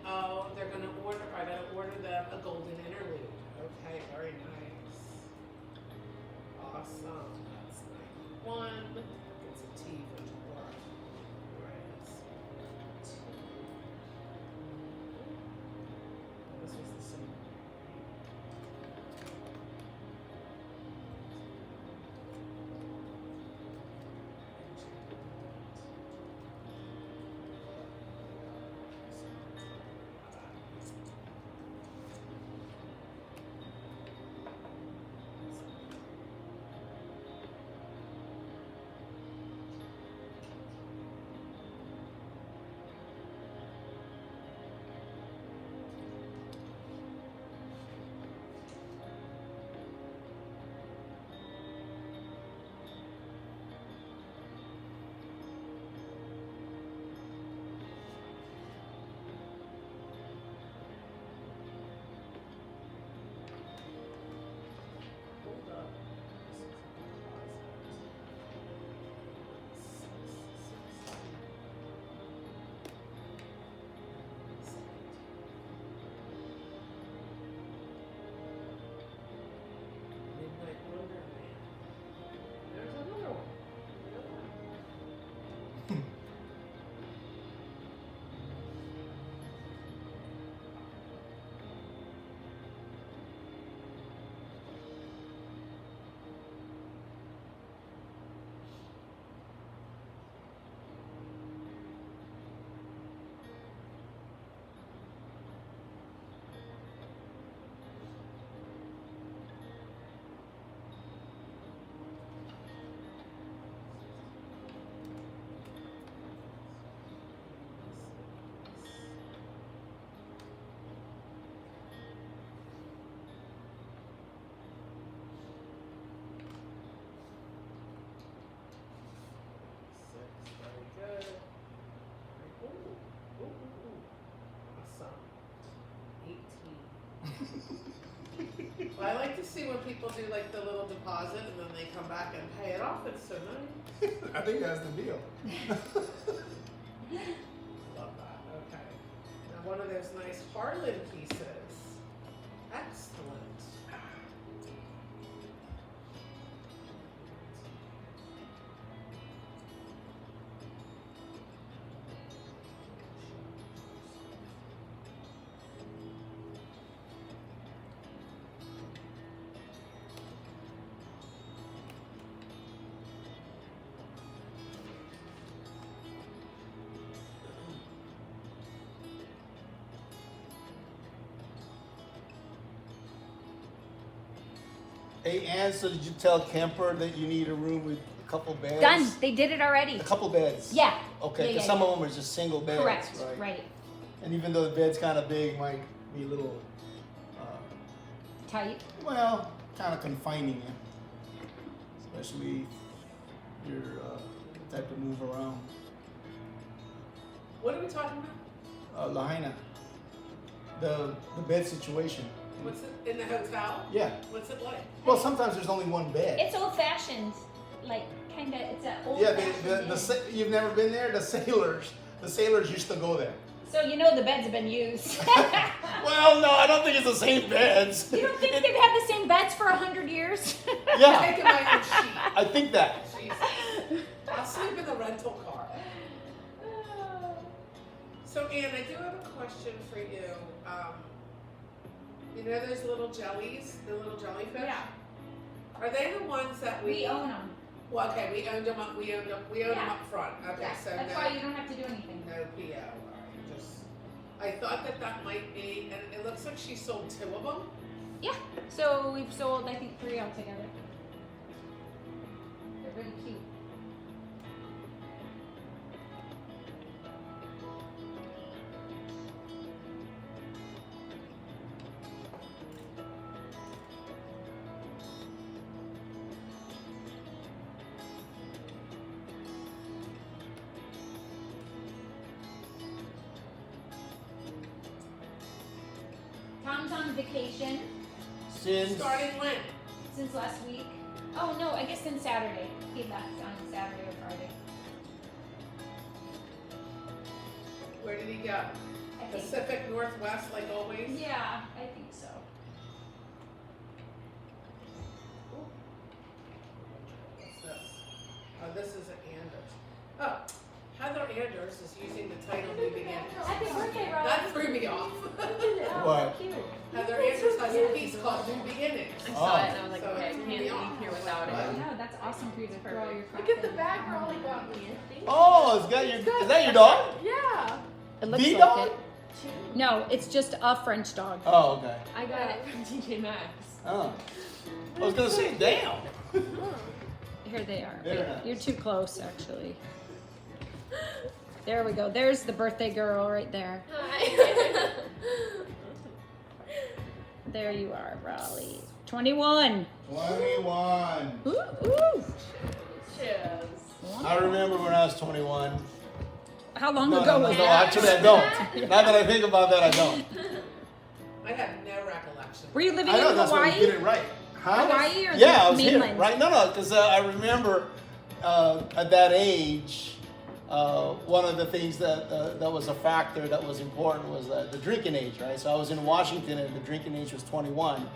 they're gonna order. I gotta order them a golden interlude. Okay, very nice. Awesome. That's 91. It's a T for Tabora. Right. This was the same. Well, I like to see when people do like the little deposit and then they come back and pay it off. It's so nice. I think that's the deal. Love that. Okay. Now one of those nice Harlan pieces. Excellent. Hey, Ann, so did you tell Kemper that you need a room with a couple beds? Done. They did it already. A couple beds? Yeah. Okay, Yeah, because yeah, some yeah. of them are just single beds, Correct. right? Right. And even though the bed's kind of big, it might be a little, Tight. well, kind of confining you. Especially if you're the type to move around. What are we talking about? Lahaina, the bed situation. What's it in the hotel? Yeah. What's it like? Well, sometimes there's only one bed. It's old fashioned, like kind of. It's an old Yeah, fashioned. you've never been there? The sailors used to go there. So you know the beds have been used. Well, no, I don't think it's the same beds. You don't think they've had the same beds for 100 years? Yeah, Taking my own sheet. I think that. Jesus. I'll sleep in the rental car. So, Ann, I do have a question for you. You know those little jellies, the little jellyfish? Yeah. Are they the ones that We own them. Well, okay, we owned them up. We owned them Yeah. up front. Okay, Yeah. so That's no, why you don't have to do anything. no PO. All right, just. I thought that might be, and it looks like she sold 2 of them. Yeah. So we've sold, I think, 3 altogether. They're really cute. Tom's on vacation Since Starting when? since last week. Oh no, I guess since Saturday. He left on Saturday or Friday. Where did he go? I think. Pacific Northwest, like always. Yeah, I think so. What's this? Oh, this is Anders. Oh, Heather Anders is using the title New Beginnings. Happy birthday, Rob. That threw me off. What? Cute. Heather Anders has a piece called New Beginnings. I saw it and I was like, So okay, I it's can't really leave on. here without Right. it. No, that's awesome for you to throw all your crap Look at the in. bag Rolly got me. Oh, is that your dog? Yeah. It looks The like dog? it. No, it's just a French dog. Oh, okay. I got it from TJ Maxx. Oh. I was gonna say, damn. Here they are. Very Wait, nice. you're too close, actually. There we go. There's the birthday girl right there. Hi. There you are, Raleigh. 21. 21. Ooh, ooh. Cheers. I remember when I was 21. How long No, ago no, no, was no, that? actually I don't. Now that I think about that, I don't. I have no recollection. Were you living I know, in that's why you Hawaii? did it right. Huh? Hawaii or Yeah, the I was mainland? here. Right? No, because I remember at that age, one of the things that was a factor that was important was the drinking age, right? So I was in Washington and the drinking age was 21.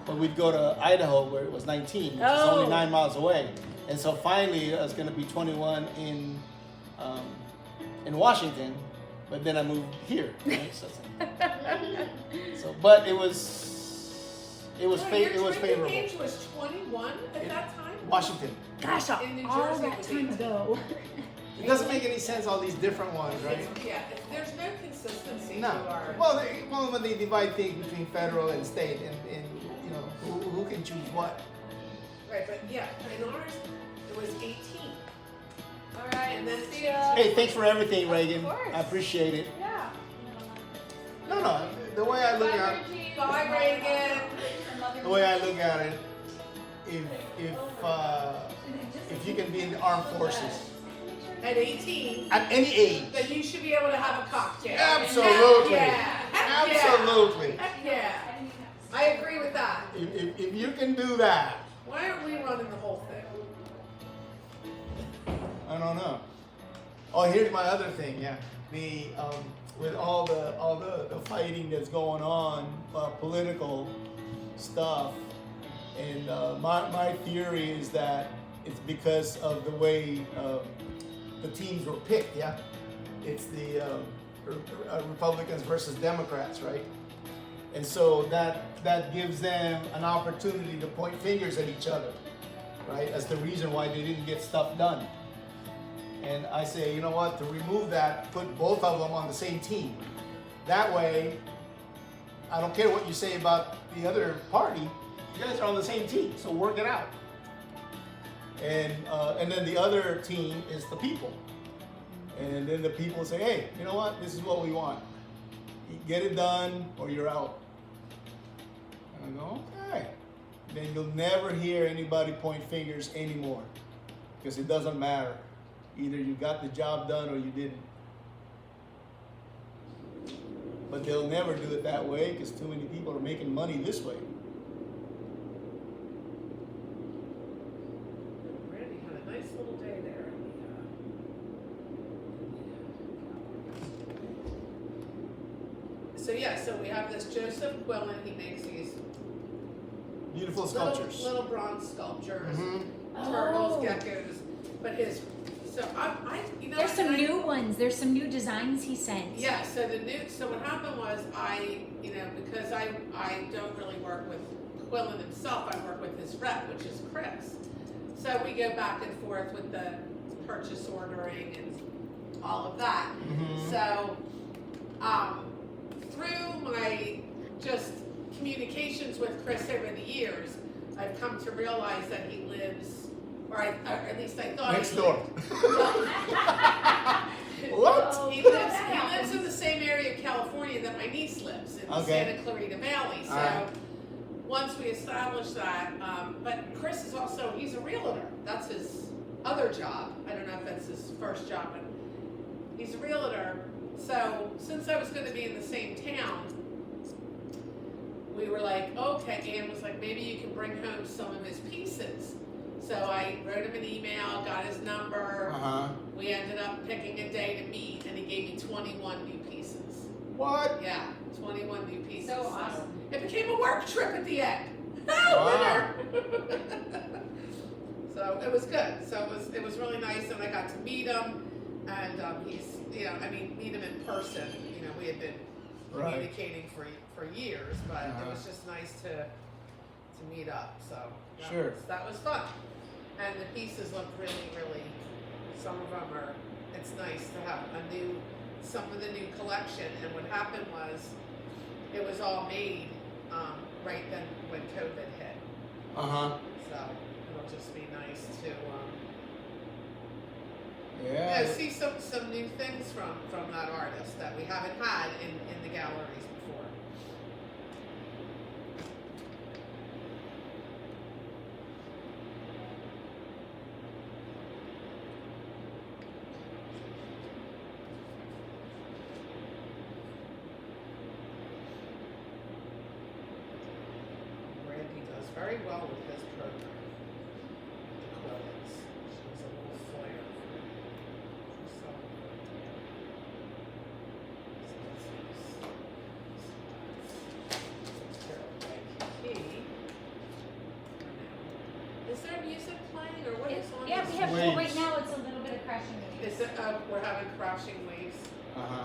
But we'd go to Idaho where it was 19, which is Oh. only 9 miles away. And so finally I was going to be 21 in Washington, but then I moved here. Right? But it was Your drinking favorable. age was 21 at that time? Washington. Gosh, In New all Jersey that was time 18. ago. It doesn't make any sense, all these different ones, right? Yeah, there's no consistency No. to our. Well, when they divide things between federal and state, and you know, who can choose what? Right, but yeah, in ours, it was 18. All right. And then See ya. Hey, thanks for everything, Reagan. Of course. I appreciate it. Yeah. No, the way I look at it, Bye, Reagan. the way I look at it, if you can be in the armed forces At 18, at any age, then you should be able to have a cocktail. absolutely, Heck yeah. Heck yeah. absolutely. Heck yeah. freaking do that? Why aren't we running the whole thing? I don't know. Oh, here's my other thing. Yeah, the with all the fighting that's going on, political stuff, and my theory is that it's because of the way the teams were picked. Yeah, it's the Republicans versus Democrats, right? And so that gives them an opportunity to point fingers at each other, right? As the reason why they didn't get stuff done. And I say, you know what? To remove that, put both of them on the same team. That way, I don't care what you say about the other party. You guys are on the same team, so work it out. And then the other team is the people. And then the people say, hey, you know what? This is what we want. You get it done, or you're out. And I go, okay. Then you'll never hear anybody point fingers anymore, because it doesn't matter. Either you got the job done or you didn't. But they'll never do it that way because too many people are making money this way. Randy had a nice little day there. So we have this Joseph Quillen. He makes these Beautiful sculptures. little bronze sculptures, Mm-hmm. turtles, Oh. geckos. But I you know, There's some and I- new ones. There's some new designs he sent. Yeah, so what happened was because I don't really work with Quillen himself, I work with his rep, which is Chris. So we go back and forth with the purchase ordering and all of that. Mhm. So through my just communications with Chris over the years, I've come to realize that he lives, or at least I thought Next he door. What? He lives in the same area of California that my niece lives, in the Okay. Santa Clarita Valley. So Alright. once we established that, but Chris is also, he's a realtor. That's his other job. I don't know if that's his first job, but he's a realtor. So since I was going to be in the same town, we were like, okay, Ann was like, maybe you can bring home some of his pieces. So I wrote him an email, got his number. Uh-huh. We ended up picking a day to meet, and he gave me 21 new pieces. What? Yeah, 21 new pieces. So awesome. It became a work trip at the end. Wow. Winner. So it was good. So it was really nice, and I got to meet him, and he's, meet him in person. We had been Right. communicating for years, but Uh-huh. it was just nice to meet up. So Sure. that was fun. And the pieces look really, really, some of them are, it's nice to have some of the new collection. And what happened was, it was all made right then when COVID hit. Uh-huh. So it'll just be nice to Yeah. see some new things from that artist that we haven't had in the galleries before. Randy does very well with his program. The quills. She's a little flair for so. Is there music playing or what is on Yeah, this? we have. Waves. Well, right now it's a little bit of crashing waves. Is it? We're having crashing waves. Uh-huh.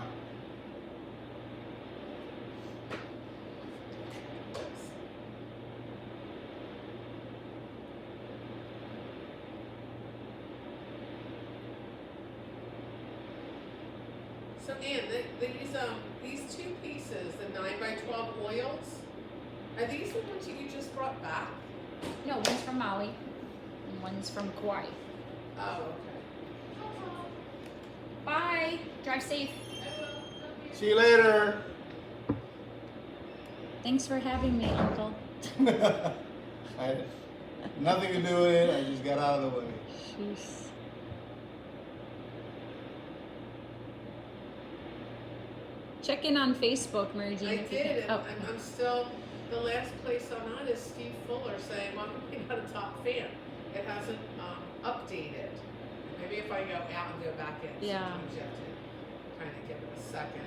So Ann, these two pieces, the 9x12 oils, are these the ones that you just brought back? No, one's from Maui, and one's from Kauai. Oh, okay. Bye. Drive safe. See you later. Thanks for having me, Uncle. I had nothing to do with it. I just got out of the way. Jeez. Check in on Facebook, Mary Jean. I if you did, can- and I'm still, The last place on that is Steve Fuller saying, well, we got a top fan. It hasn't updated. Maybe if I go out and go back in, Yeah. sometimes you have to kind of give it a second.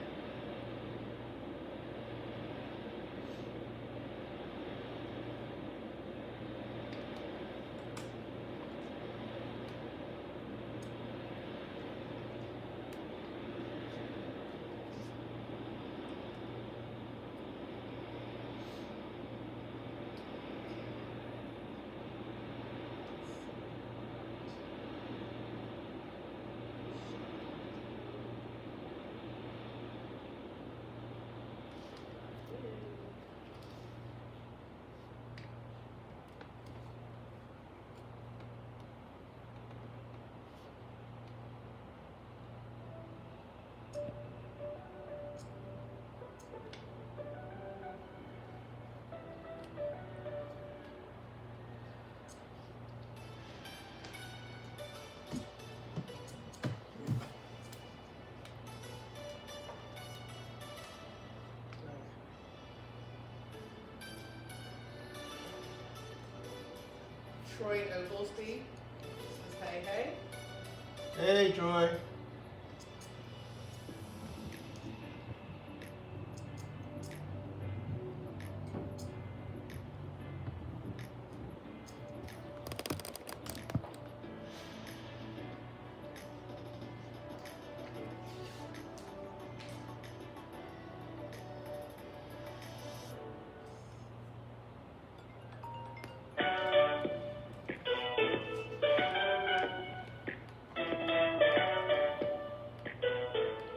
Troy Oglesby says, hey, hey. Hey, Troy.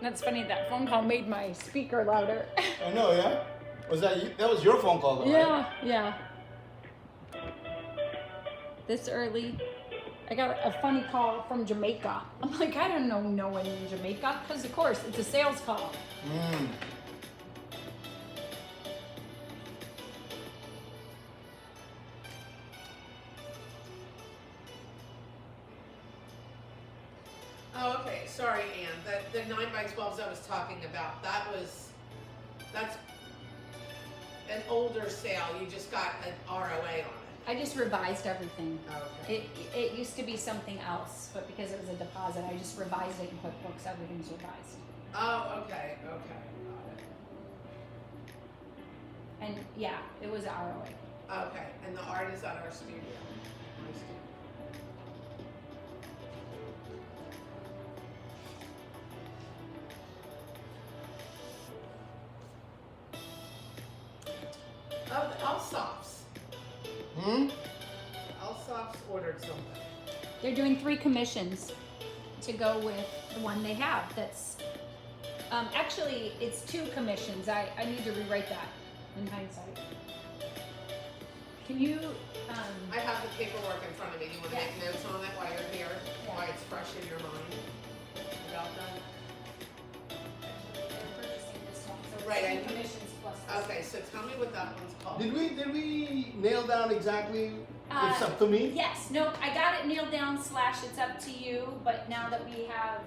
That's funny. That phone call made my speaker louder. I know, yeah? Was that you? That was your phone call, though, right? Yeah, yeah. This early, I got a funny call from Jamaica. I'm like, I don't know no one in Jamaica, because of course it's a sales call. Mm. Oh, okay. Sorry, Ann. The 9x12s I was talking about, that's an older sale. You just got an ROA on it. I just revised everything. Okay. It used to be something else, but because it was a deposit, I just revised it in QuickBooks. Everything's revised. Oh, okay. Okay. Got And yeah, it was ROA. it. Okay. And the art is at our studio. My studio. Oh, the Alsofs. Hmm? Alsofs ordered something. They're doing 3 commissions to go with the one they have. That's actually it's 2 commissions. I need to rewrite that in hindsight. Can you? I have the paperwork in front of me. Do you want to Yeah. make notes on it while you're here? Yeah. Why it's fresh in your mind about that? They're purchasing this one, so it's Right, 2 I- commissions plus this. Okay, so tell me what that one's called. Did we nail down exactly it's up to me? Yes, no, I got it nailed down / it's up to you, but now that we have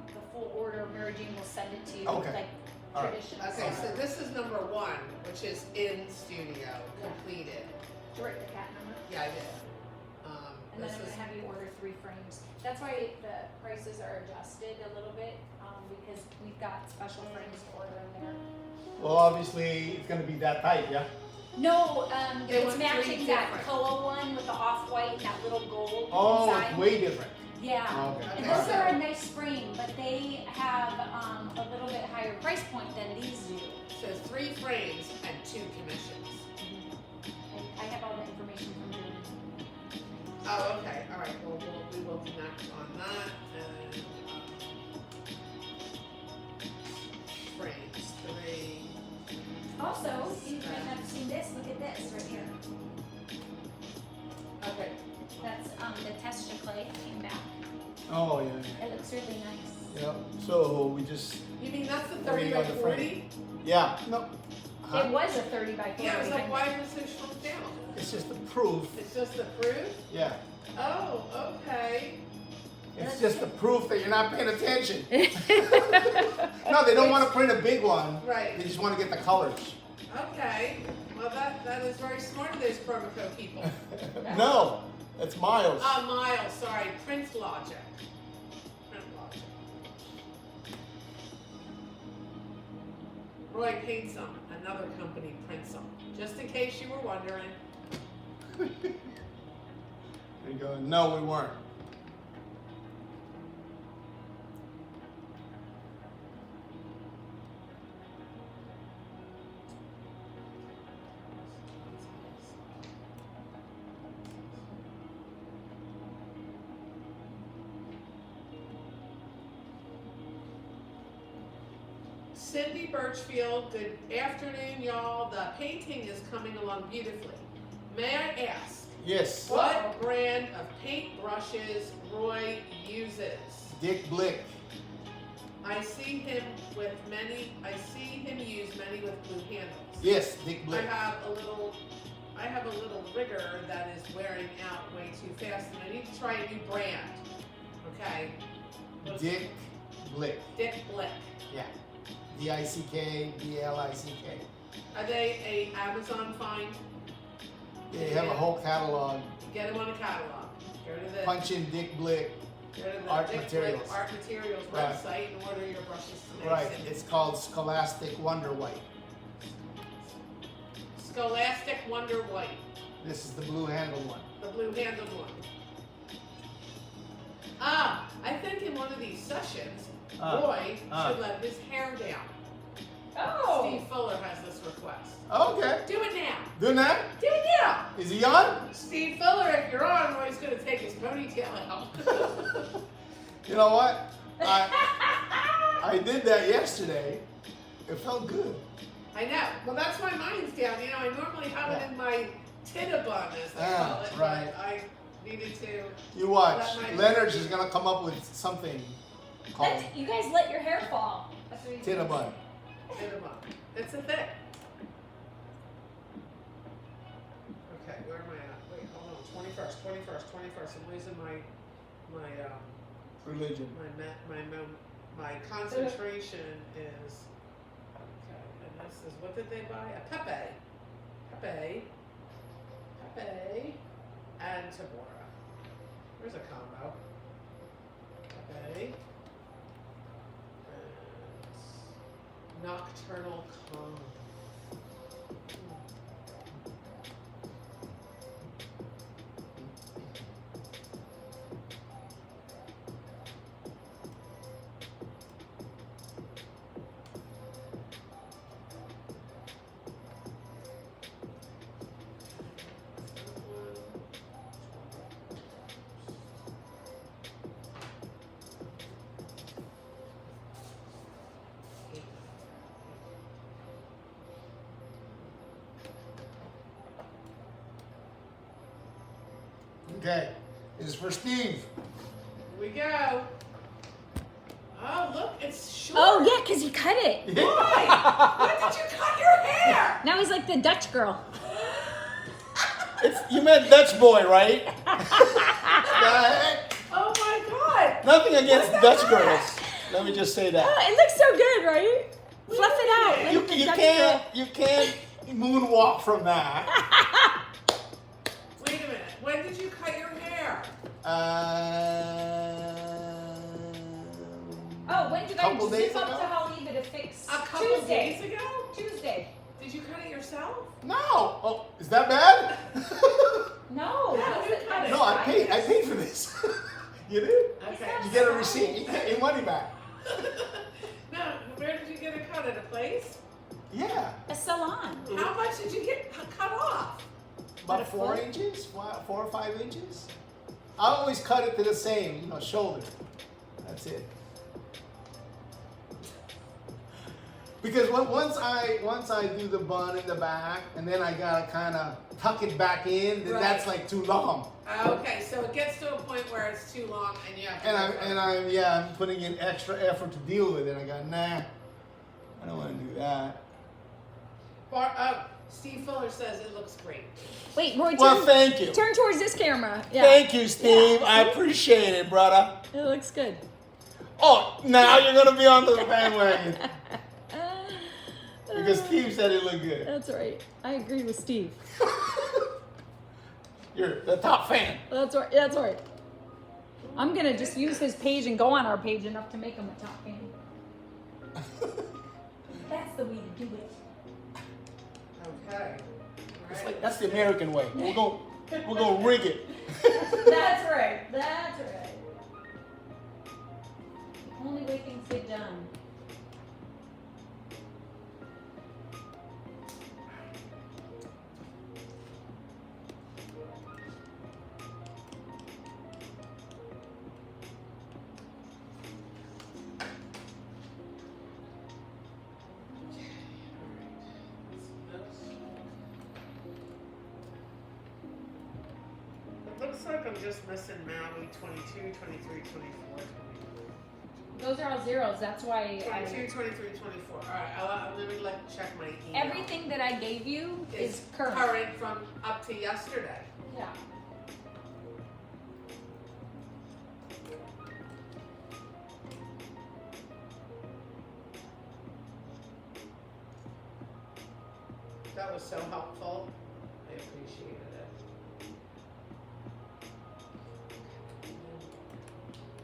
the full order, Mary Jean will send it to you, Okay. like All right. traditions. Okay, so this is number 1, which is in studio, completed. Did you write the cat number? Yeah, I did. And then This I'm is, gonna have you order 3 frames. That's why the prices are adjusted a little bit, because we've got special frames to order in there. Well, obviously, it's gonna be that tight, yeah? No, They it's want 3 matching that different. Koa one with the off-white and that little gold Oh, inside. it's way different. Yeah. Okay. And Okay. those are a nice frame, but they have a little bit higher price point than these do. so 3 frames and 2 commissions. I have all the information from you. Oh, okay, all right, well, we will connect on that, and, frames, 3. Also, you might have seen this. Look at this right here. Okay, That's the Testia clay came back. Oh, yeah, It looks really nice. yeah. So we just, you mean that's the What do 30 you by got the 40? yeah, no. It was a 30 by 40. Yeah, I was like, why was it shrunk down? It's just the proof, It's just the proof? yeah. Oh, okay. It's just the proof that you're not paying attention. No, they don't want to print a big one. Right. They just want to get the colors. Okay, Well, that is very smart of those promo code people. No, that's Miles. Miles, sorry, Print Logic. Print Logic. Roy paid some. Another company prints some. Just in case you were wondering. You go, no, we weren't. Cindy Birchfield, good afternoon, y'all. The painting is coming along beautifully. May I ask, Yes. what brand of paint brushes Roy uses? Dick Blick. I see him use many with blue handles. Yes, Dick I Blick. have a little rigger that is wearing out way too fast, and I need to try a new brand. Okay. Dick Blick. Dick Blick. Yeah. D-I-C-K-B-L-I-C-K. Are they a Amazon find? They have a whole catalog. Get them on a catalog. Go to the Punch in Dick Blick. Art Dick Materials. Blick Art Materials Right. website and order your brushes today. Right. Cindy. It's called Scholastic Wonder White. Scholastic Wonder White, This is the blue handle one. the blue handled one. I think in one of these sessions, Roy should let his hair down. Oh. Steve Fuller has this request. Okay. Do it now. Doing that? Do it now. Is he on? Steve Fuller, if you're on, Roy's going to take his ponytail out. You know what? I did that yesterday. It felt good. I know. Well, that's why mine's down. You know, I normally have it in my Tinnabun, as they call it. Right. But I needed to. You watch. Let my- Leonard's is gonna come up with something called You guys let your hair fall. That's what you do. Tinnabun. Tinnabun. It's a thing. Okay, where am I at? Wait, hold on. 21st. I'm losing my Religion. my concentration is. Okay, and this is, what did they buy? A Pepe, and Tabora. There's a combo. Pepe. And Nocturnal Calm. Okay. This is for Steve. Here we go. Oh, look, it's short. Oh, yeah, because you cut it. Why? When did you cut your hair? Now he's like the Dutch girl. You meant Dutch boy, right? The heck? Oh my God. Nothing against What's that Dutch for? girls. Let me just say that. Oh, it looks so good, right? Fluff it out. You- like You, the you Dutch can't moonwalk from that. Wait a minute. When did you cut your hair? Oh, when did you Couple guys days zip up ago? to Holiva to fix? A couple Tuesday. days ago? Tuesday. Did you cut it yourself? No. Oh, is that bad? No. Yeah, that's you it. cut it. No, I paid for this. You did? Okay. You get a receipt. You get your money back. No, where did you get it cut? At a place? Yeah. A salon. How much did you get cut off? About At a 4 foot? inches, 4 or 5 inches. I always cut it to the same, shoulder. That's it. Because once I do the bun in the back, and then I gotta kind of tuck it back in, then that's Right. like too long. Okay, so it gets to a point where it's too long and you have to. I'm putting in extra effort to deal with it. I got I don't want to do that. Steve Fuller says it looks great. Wait, Roy, Well, thank you. turn towards this camera. Yeah. Thank you, Steve. Yeah. I appreciate it, brother. It looks good. Oh, now you're gonna be on the bandwagon. Because Steve said it looked good. That's right. I agree with Steve. You're the top fan. That's right. That's right. I'm gonna just use his page and go on our page enough to make him a top fan. That's the way to do it. Okay. It's like, that's the American way. We're gonna rig it. That's right. That's right. The only way things get done. It looks like I'm just missing Maui 22, 23, 24, Those are all zeros. That's why 22, 23, 24. All right, let me check my email. everything that I gave you is current. Current from up to yesterday. Yeah. That was so helpful. I appreciated it.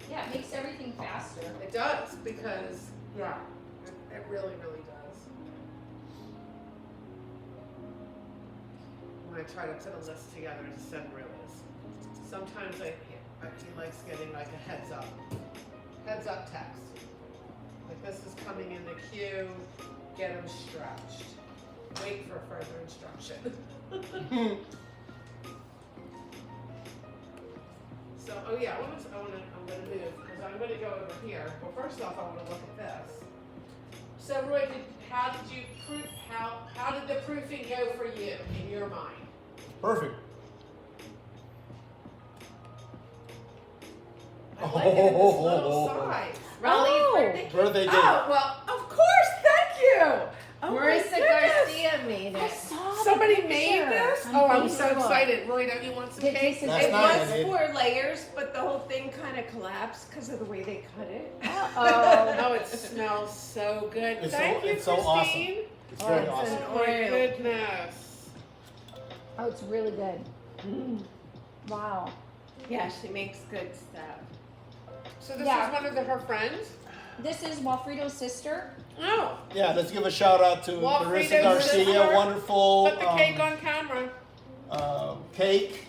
Yeah, it makes everything faster. It does because, yeah, it really, really does. When I try to put a list together to send Riz, sometimes he likes getting like a heads up text. Like this is coming in the queue, get them stretched. Wait for further instruction. So, oh yeah, I'm gonna move because I'm gonna go over here. Well, first off, I want to look at this. So, Roy, how did the proofing go for you in your mind? Perfect. I like it in this little size. Raleigh's Birthday cake. Oh well, of course, thank you. Oh my Marissa goodness. Garcia made I it. saw the Somebody made picture this? on Oh, I'm so Facebook. excited. Roy, don't you want some Did cake? you That's It nice, was I did. 4 layers, but the whole thing kind of collapsed because of the way they cut it. Uh-oh. Oh, it smells so good. It's Thank so- you, it's so awesome. Christine. It's very it's awesome. an Oh my oil. goodness. Oh, it's really good. Wow. Yeah, she makes good stuff. So this Yeah. is one of her friends? This is Walfrido's sister. Oh, Yeah, let's give a shout out to Well, Marissa Frito's Garcia. sister. Wonderful put the cake on camera. cake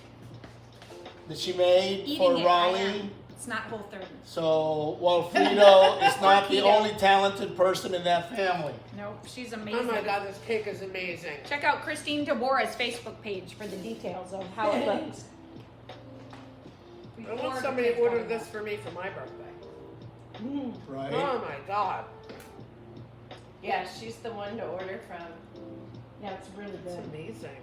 that she made Eating for it, I Raleigh. am. It's not Whole 30. So Walfrido is not the Keto. only talented person in that family. Nope, she's Oh amazing. my God, this cake is amazing. Check out Christine Tabora's Facebook page for the details of how it looks. I want somebody to order this for me for my birthday. Right? Oh my God. Yeah, she's the one to order from. Yeah, it's really It's good. amazing.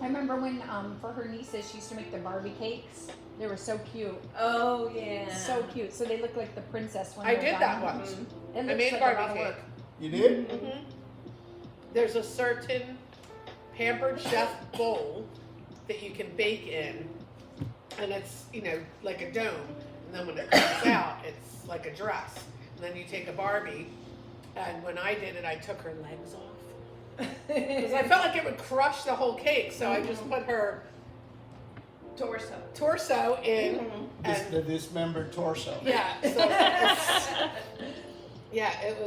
I remember when for her nieces she used to make the Barbie cakes. They were so cute. Oh, yeah. So cute. So they look like the princess when I they're did that done. once. It I looks made like Barbie a lot of cake. work. You did? Mm-hmm. There's a certain Pampered Chef bowl that you can bake in, and it's, like a dome. And then when it comes out, it's like a dress. And then you take a Barbie, and when I did it, I took her legs off. Because I felt like it would crush the whole cake, so I just put her torso in. And The dismembered torso. yeah, so yeah, it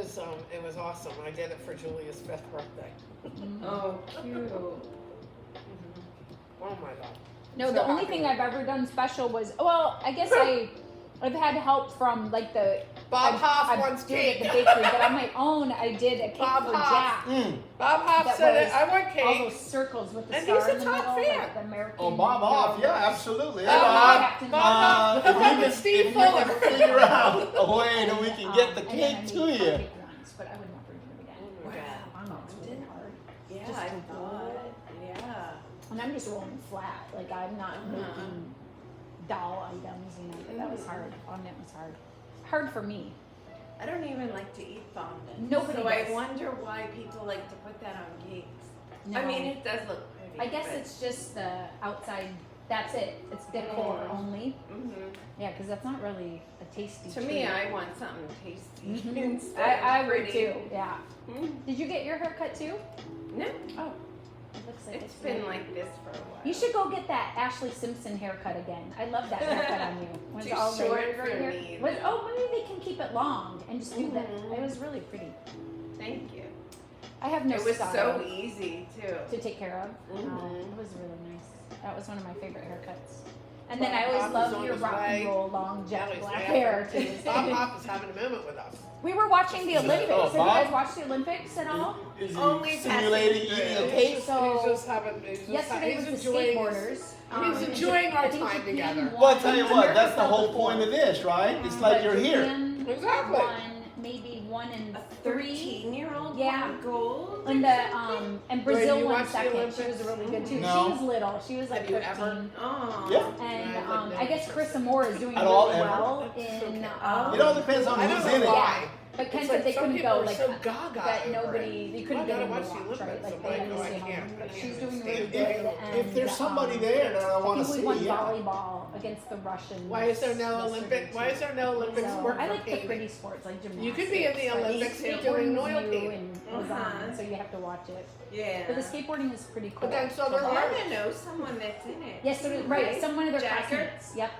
was awesome. I did it for Julia's 5th birthday. Oh, cute. Oh my God. No, So the only happy. thing I've ever done special was, well, I guess I've had help from like the Bob Hoff I wants did cake. at the bakery, but on my own I did a cake Bob for Hoff. Jack. Bob Hoff That said was it. I want All cake. those circles with the And star he's a in the top middle, fan. like the American. Oh, Bob Hoff. hero. Yeah, absolutely. Hey, Bob Bob. Hoff. Bob Hoff. If you Steve if you can Fuller. figure out a way that we can get the And then I cake made to you. cupcake ones, but I would never do it again. Wow. I know it's really hard. Yeah, Just I to thought. Yeah. And I'm just rolling flat. Like I'm not making doll items, but that was hard. Fondant was hard. Hard for me. I don't even like to eat fondant. Nobody So I does. wonder why people like to put that on cakes. No. I mean, it does look pretty. I guess but- it's just the outside That's it. It's decor only. Mhm. Yeah, because that's not really a tasty To treat. me, I want something tasty. Mhm. instead I of would pretty. too. Yeah. Mm. Did you get your haircut too? No, Oh, it looks like it's been ready. like this for a while. You should go get that Ashley Simpson haircut again. I love that haircut on you. When it's Too all short layered for right here. me. Maybe they can keep it long and just do that. Mhm. It was really pretty. Thank you. I have no It was style so easy too. to take care of. Mhm. It was really nice. That was one of my favorite haircuts. And Bob then I always Hope is loved on your his rock and way. roll long jet Ellie's black after. hair too. Bob Hope is having a moment with us. We were watching the Olympics. Oh, Have you Bob? guys watched the Olympics at all? Is he Only simulating passing eating a through. cake? So, he's just having. Yesterday was he's the enjoying skateboarders. He's enjoying our I think time Japan together. won. Well, I'll tell you what, America that's the fell whole before. point of this, right? It's But like you're here. Japan Exactly. won maybe 1 and A 3. 13-year-old Yeah. won gold. And and Brazil you won watch the second. She Olympics? was really good too. No. She was little. She was like Have you 13. ever? Oh. Yeah. And No, I've I guess Chris Amore is doing At really all, ever? well That's in. okay. It all depends on I don't who's know in it. why. But Ken It's said like they some couldn't people go are like so gaga that. over Nobody, it. they couldn't Well, get I in gotta to watch the watch, right? Olympics. Like I'm they like, had to oh, I stay can't. home. But I she's can't doing stand really it. good. If there's and, somebody there that I I want to think we see, won yeah. volleyball against the Russians. Why is there no yesterday, Olympic? Why is there no Olympic So, sport I for like the Katie? pretty sports like gymnastics. You could be in the but Olympics too, doing skateboarding oil is new painting. and was on, so you have to watch it. Yeah. But the skateboarding is pretty cool. But then so there I are. want to know someone that's in it. Yes, there is, right. Someone of their Jagger? classmates. Yep.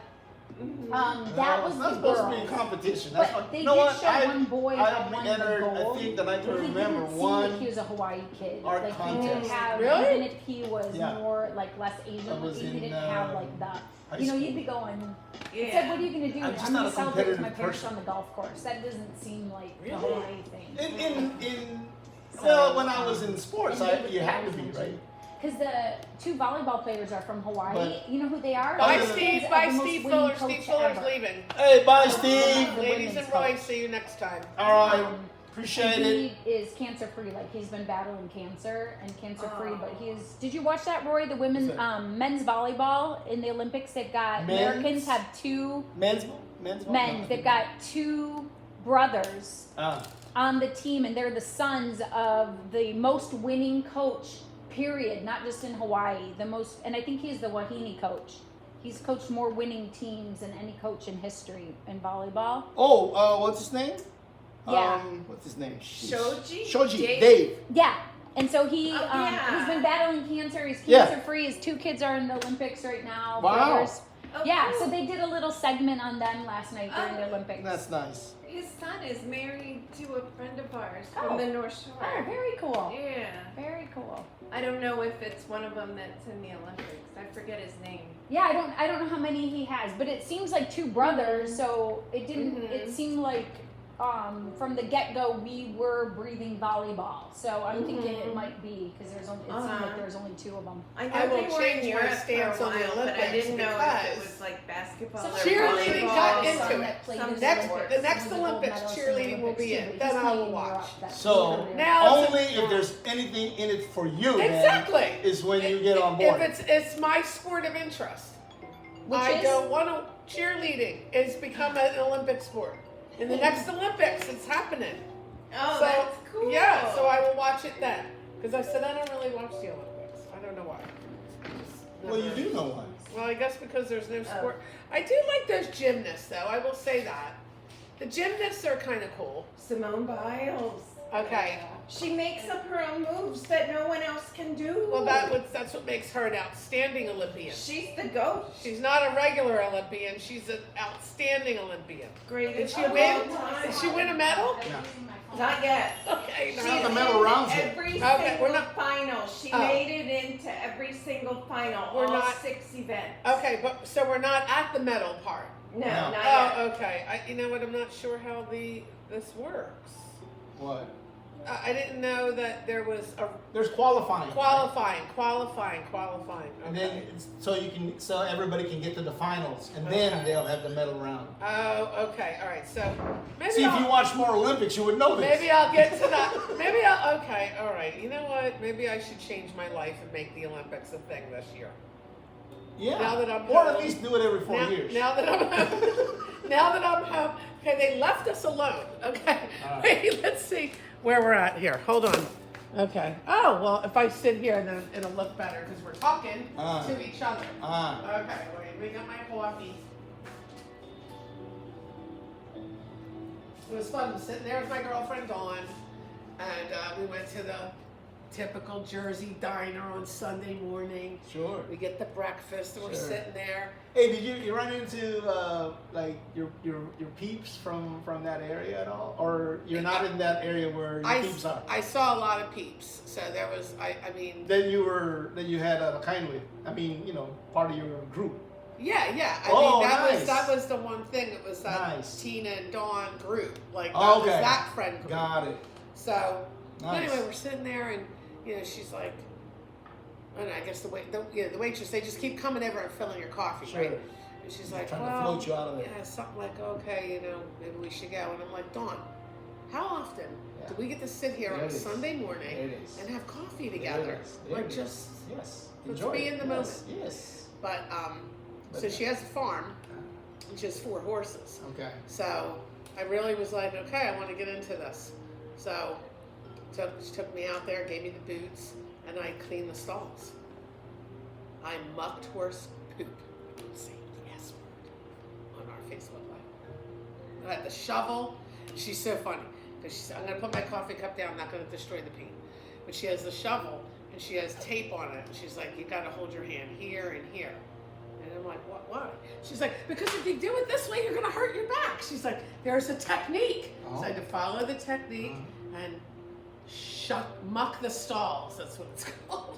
Mhm. That No, was it's not the supposed girls. to be a competition. That's But what, they you know did what? show one boy had won the entered, gold. I think that I can He remember didn't seem like he one. was a Hawaii kid. art Like he contest. didn't have, Really? even if he was Yeah. more like less Asian, That was he in, didn't have like the. high You know, school. you'd be going. Yeah. I said, what are you gonna do? I'm just I'm not gonna a celebrate with my competitive parents person. on the golf course. That doesn't seem like the Really? Hawaii thing. In So, well, when I was in sports, and you had to be, right? Because the 2 volleyball players are from Hawaii. But- You know who they are? Bye, Bye, They're Steve. kids of Bye, the most Steve winning Fuller. coach Steve Fuller's ever. leaving. Hey, bye, Steve. The Ladies women's and Roy, coach. see you next time. All right, Um, appreciate and it. he is cancer free. Like he's been battling cancer and cancer free. Oh. But he is. Did you watch that, Roy? The women, What's that? men's volleyball in the Olympics. They've got Men's? Americans have 2 Men's. men's. They've got 2 brothers Ah, on the team, and they're the sons of the most winning coach. Period. Not just in Hawaii. The most, and I think he's the Wahine coach. He's coached more winning teams than any coach in history in volleyball. oh, what's his name? Yeah. What's his name? Shoji? Shoji. Dave? Dave. Yeah. And so he yeah. he's been battling cancer. He's Yeah. cancer free. His 2 kids are in the Olympics right now. Wow. Brothers. Oh, Yeah. cool. So they did a little segment on them last night during the Oh. Olympics. That's nice. His son is married to a friend of ours Oh. from the North Shore. Oh, very cool. Yeah. Very cool. I don't know if it's one of them that's in the Olympics. I forget his name. Yeah, I don't know how many he has, but it seems like 2 brothers. So it didn't. It seemed like from the get go we were breathing volleyball. So I'm thinking it might be because there's only. It seemed like there's only 2 of them. I know I will they were in change my Europe for a stance on the while, but I Olympics didn't know if it because was like basketball So or cheerleading volleyball. got or into some- it. some Next, sport. the next He was a gold Olympics, medalist in the cheerleading will Olympics be too, it. but Then he's I will playing in watch. Europe that So year. Now it's only a- if there's anything in it for you, Exactly. then, is when you get on board. If it's my sport of interest. Which I is? don't want to. Cheerleading has become an Olympic sport. In the next Olympics, it's happening. Oh, So, that's cool. Yeah, so I will watch it then. Because I said I don't really watch the Olympics. I don't know why. Just Well, you never- do know one. Well, I guess because there's no sport. I do like those gymnasts, though. I will say that. The gymnasts are kind of cool. Simone Biles. Okay. She makes up her own moves that no one else can do. Well, that's what makes her an outstanding Olympian. She's the goat. She's not a regular Olympian. She's an outstanding Olympian. Did Greatest she of win? all time. Did she win a medal? Not yet. Okay, She's Not the no. medal in rounds yet. every Okay, single we're not- final. She Oh. made it into every single final. We're all not- 6 events. Okay, but so we're not at the medal part. No, No. not yet. Oh, okay. You know what? I'm not sure how this works. What? I didn't know that there was a There's qualifying. qualifying. And Okay. then so everybody can get to the finals, and then Okay. they'll have the medal round. Oh, okay. All right. So maybe See, if you I'll, watch more Olympics, you would know this. maybe I'll get to that. Maybe I'll. Okay. All right. You know what? Maybe I should change my life and make the Olympics a thing this year. Yeah. Now that I'm or home. at least do it every 4 years. Now that I'm now that I'm home. Okay, they left us alone. Okay. All right. Wait, let's see where we're at here. Hold on. Okay. Oh, well, if I sit here, then it'll look better because we're talking to each other. Okay, wait, bring up my coffee. It was fun sitting there with my girlfriend Dawn, and we went to the typical Jersey diner on Sunday morning. Sure. We get the breakfast, and we're Sure. sitting there. Hey, did you run into like your peeps from that area at all, or you're not in that area where your peeps are? I saw a lot of peeps, so there was. I mean. That you had a kind with. I mean, part of your group. Yeah. I Oh, mean, nice. that was the one thing. It was that Nice. Tina and Dawn group. Like that Okay. was that friend group. Got it. So Nice. anyway, we're sitting there, and she's like, and I guess the waitress, they just keep coming over and filling your coffee, Sure. right? And she's like, trying to well, float you out of there. yeah, something like, okay, maybe we should go. And I'm like, Dawn, how often do we get to sit here on There a it is. Sunday morning There it is. and have coffee There together? it is. There Like it is. just, Yes. let's Enjoy be it. in the Yes. moment. Yes. but so she has a farm, and she has 4 horses. Okay. So I really was like, okay, I want to get into this. So she took me out there, gave me the boots, and I cleaned the stalls. I mucked horse poop. I would say the S word on our Facebook Live. I had the shovel. She's so funny because she said, I'm going to put my coffee cup down, I'm not going to destroy the paint. But she has the shovel and she has tape on it. And she's like, you got to hold your hand here and here. And I'm like, what? Why? She's like, because if you do it this way, you're going to hurt your back. She's like, there's a technique. So I had to follow the technique and muck the stalls. That's what it's called.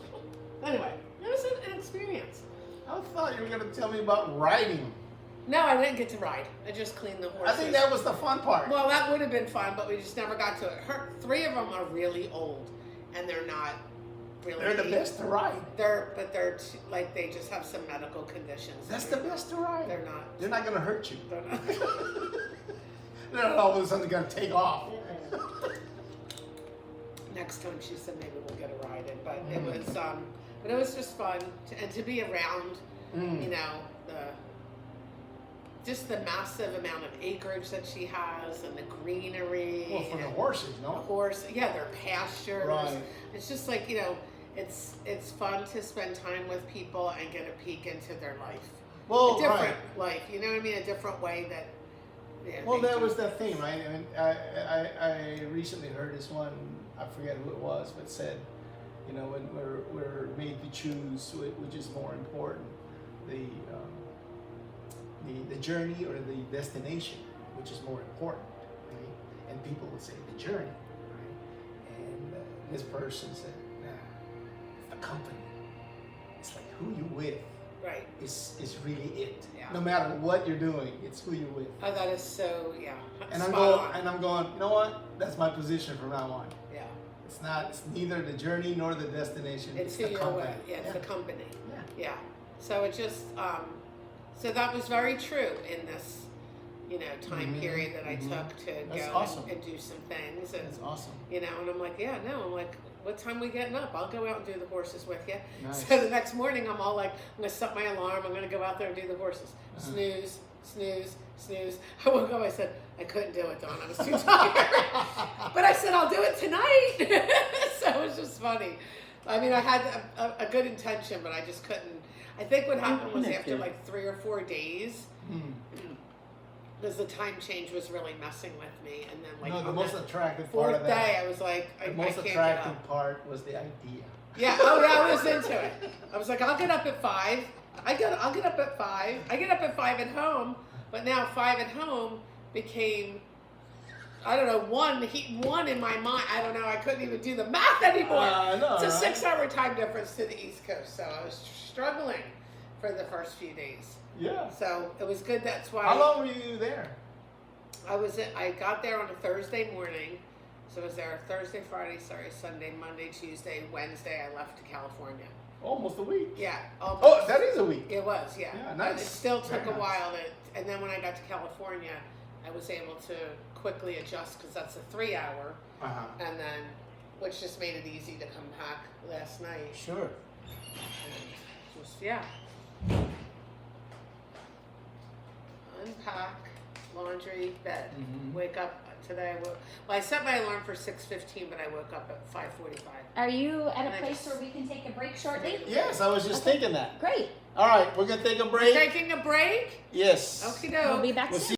Anyway, it was an experience. I thought you were going to tell me about riding. No, I didn't get to ride. I just cleaned the horses. I think that was the fun part. Well, that would have been fun, but we just never got to it. 3 of them are really old, and they're not really. They're the best to ride. They're like they just have some medical conditions. That's the best to ride. They're not. They're not going to hurt you. They're not. They're not all of a sudden going to take off. Next time she said maybe we'll get a ride in, but it was just fun to be around. Just the massive amount of acreage that she has and the greenery. Well, for the and horses, no? their pastures. Right. It's just like, it's fun to spend time with people and get a peek into their life. Well, A different life, you know what I mean? A different way that. Yeah, Well, they that do. was the thing, right? I mean, I recently heard this one. I forget who it was, but said, when we're made to choose which is more important, the journey or the destination, which is more important, right? And people would say the journey, right? And this person said, nah, it's the company. It's like who you with. Right. Is really it. Yeah. No matter what you're doing, it's who you're with. Oh, that is so, yeah. And I'm Spot going, on. you know what? That's my position from now on. Yeah. It's neither the journey nor the destination. It's the who you're company. with. Yeah, it's the company. Yeah. Yeah. So it just, so that was very true in this, time Mhm, period that I mhm. took to That's go awesome. and do some things. And, That's awesome. and I'm like, I'm like, what time we getting up? I'll go out and do the horses with you. Nice. So the next morning, I'm all like, I'm going to set my alarm. I'm going to go out there and do the horses. Uh-huh. Snooze, snooze, snooze. I woke up, I said, I couldn't do it, Dawn. I was too tired. But I said, I'll do it tonight. So it was just funny. I mean, I had a good intention, but I just couldn't. I think what happened was after like 3 or 4 days, because the time change was really messing with me. And then like No, the on most that attractive part 4th of that. day, I was like, I The can't most get up. attractive part was the idea. Yeah, I was into it. I was like, I'll get up at 5. I'll get up at 5. I get up at 5 at home, but now 5 at home became, I don't know, one in my mind. I don't know. I couldn't even do the math anymore. No, It's a right? 6-hour time difference to the East Coast, so I was struggling for the first few days. Yeah. So it was good. That's why How long were you there? I got there on a Thursday morning. So I was there Thursday, Friday, Sunday, Monday, Tuesday, Wednesday. I left to California. Almost a week. Yeah. Oh, that is a week. It was, yeah. Yeah, But nice. it still took Very a nice. while and then when I got to California, I was able to quickly adjust because that's a 3-hour, Uh-huh. and then, which just made it easy to come back last night. Sure. And just, yeah. Unpack, laundry, bed. Mhm. Wake up today. Well, I set my alarm for 6:15, but I woke up at 5:45. Are you at And a I place just- where we can take a break shortly? Yes, I was just thinking that. Great. All right, we're gonna take a We're break. taking a break. Yes. Okie We'll doke. be back We'll soon. see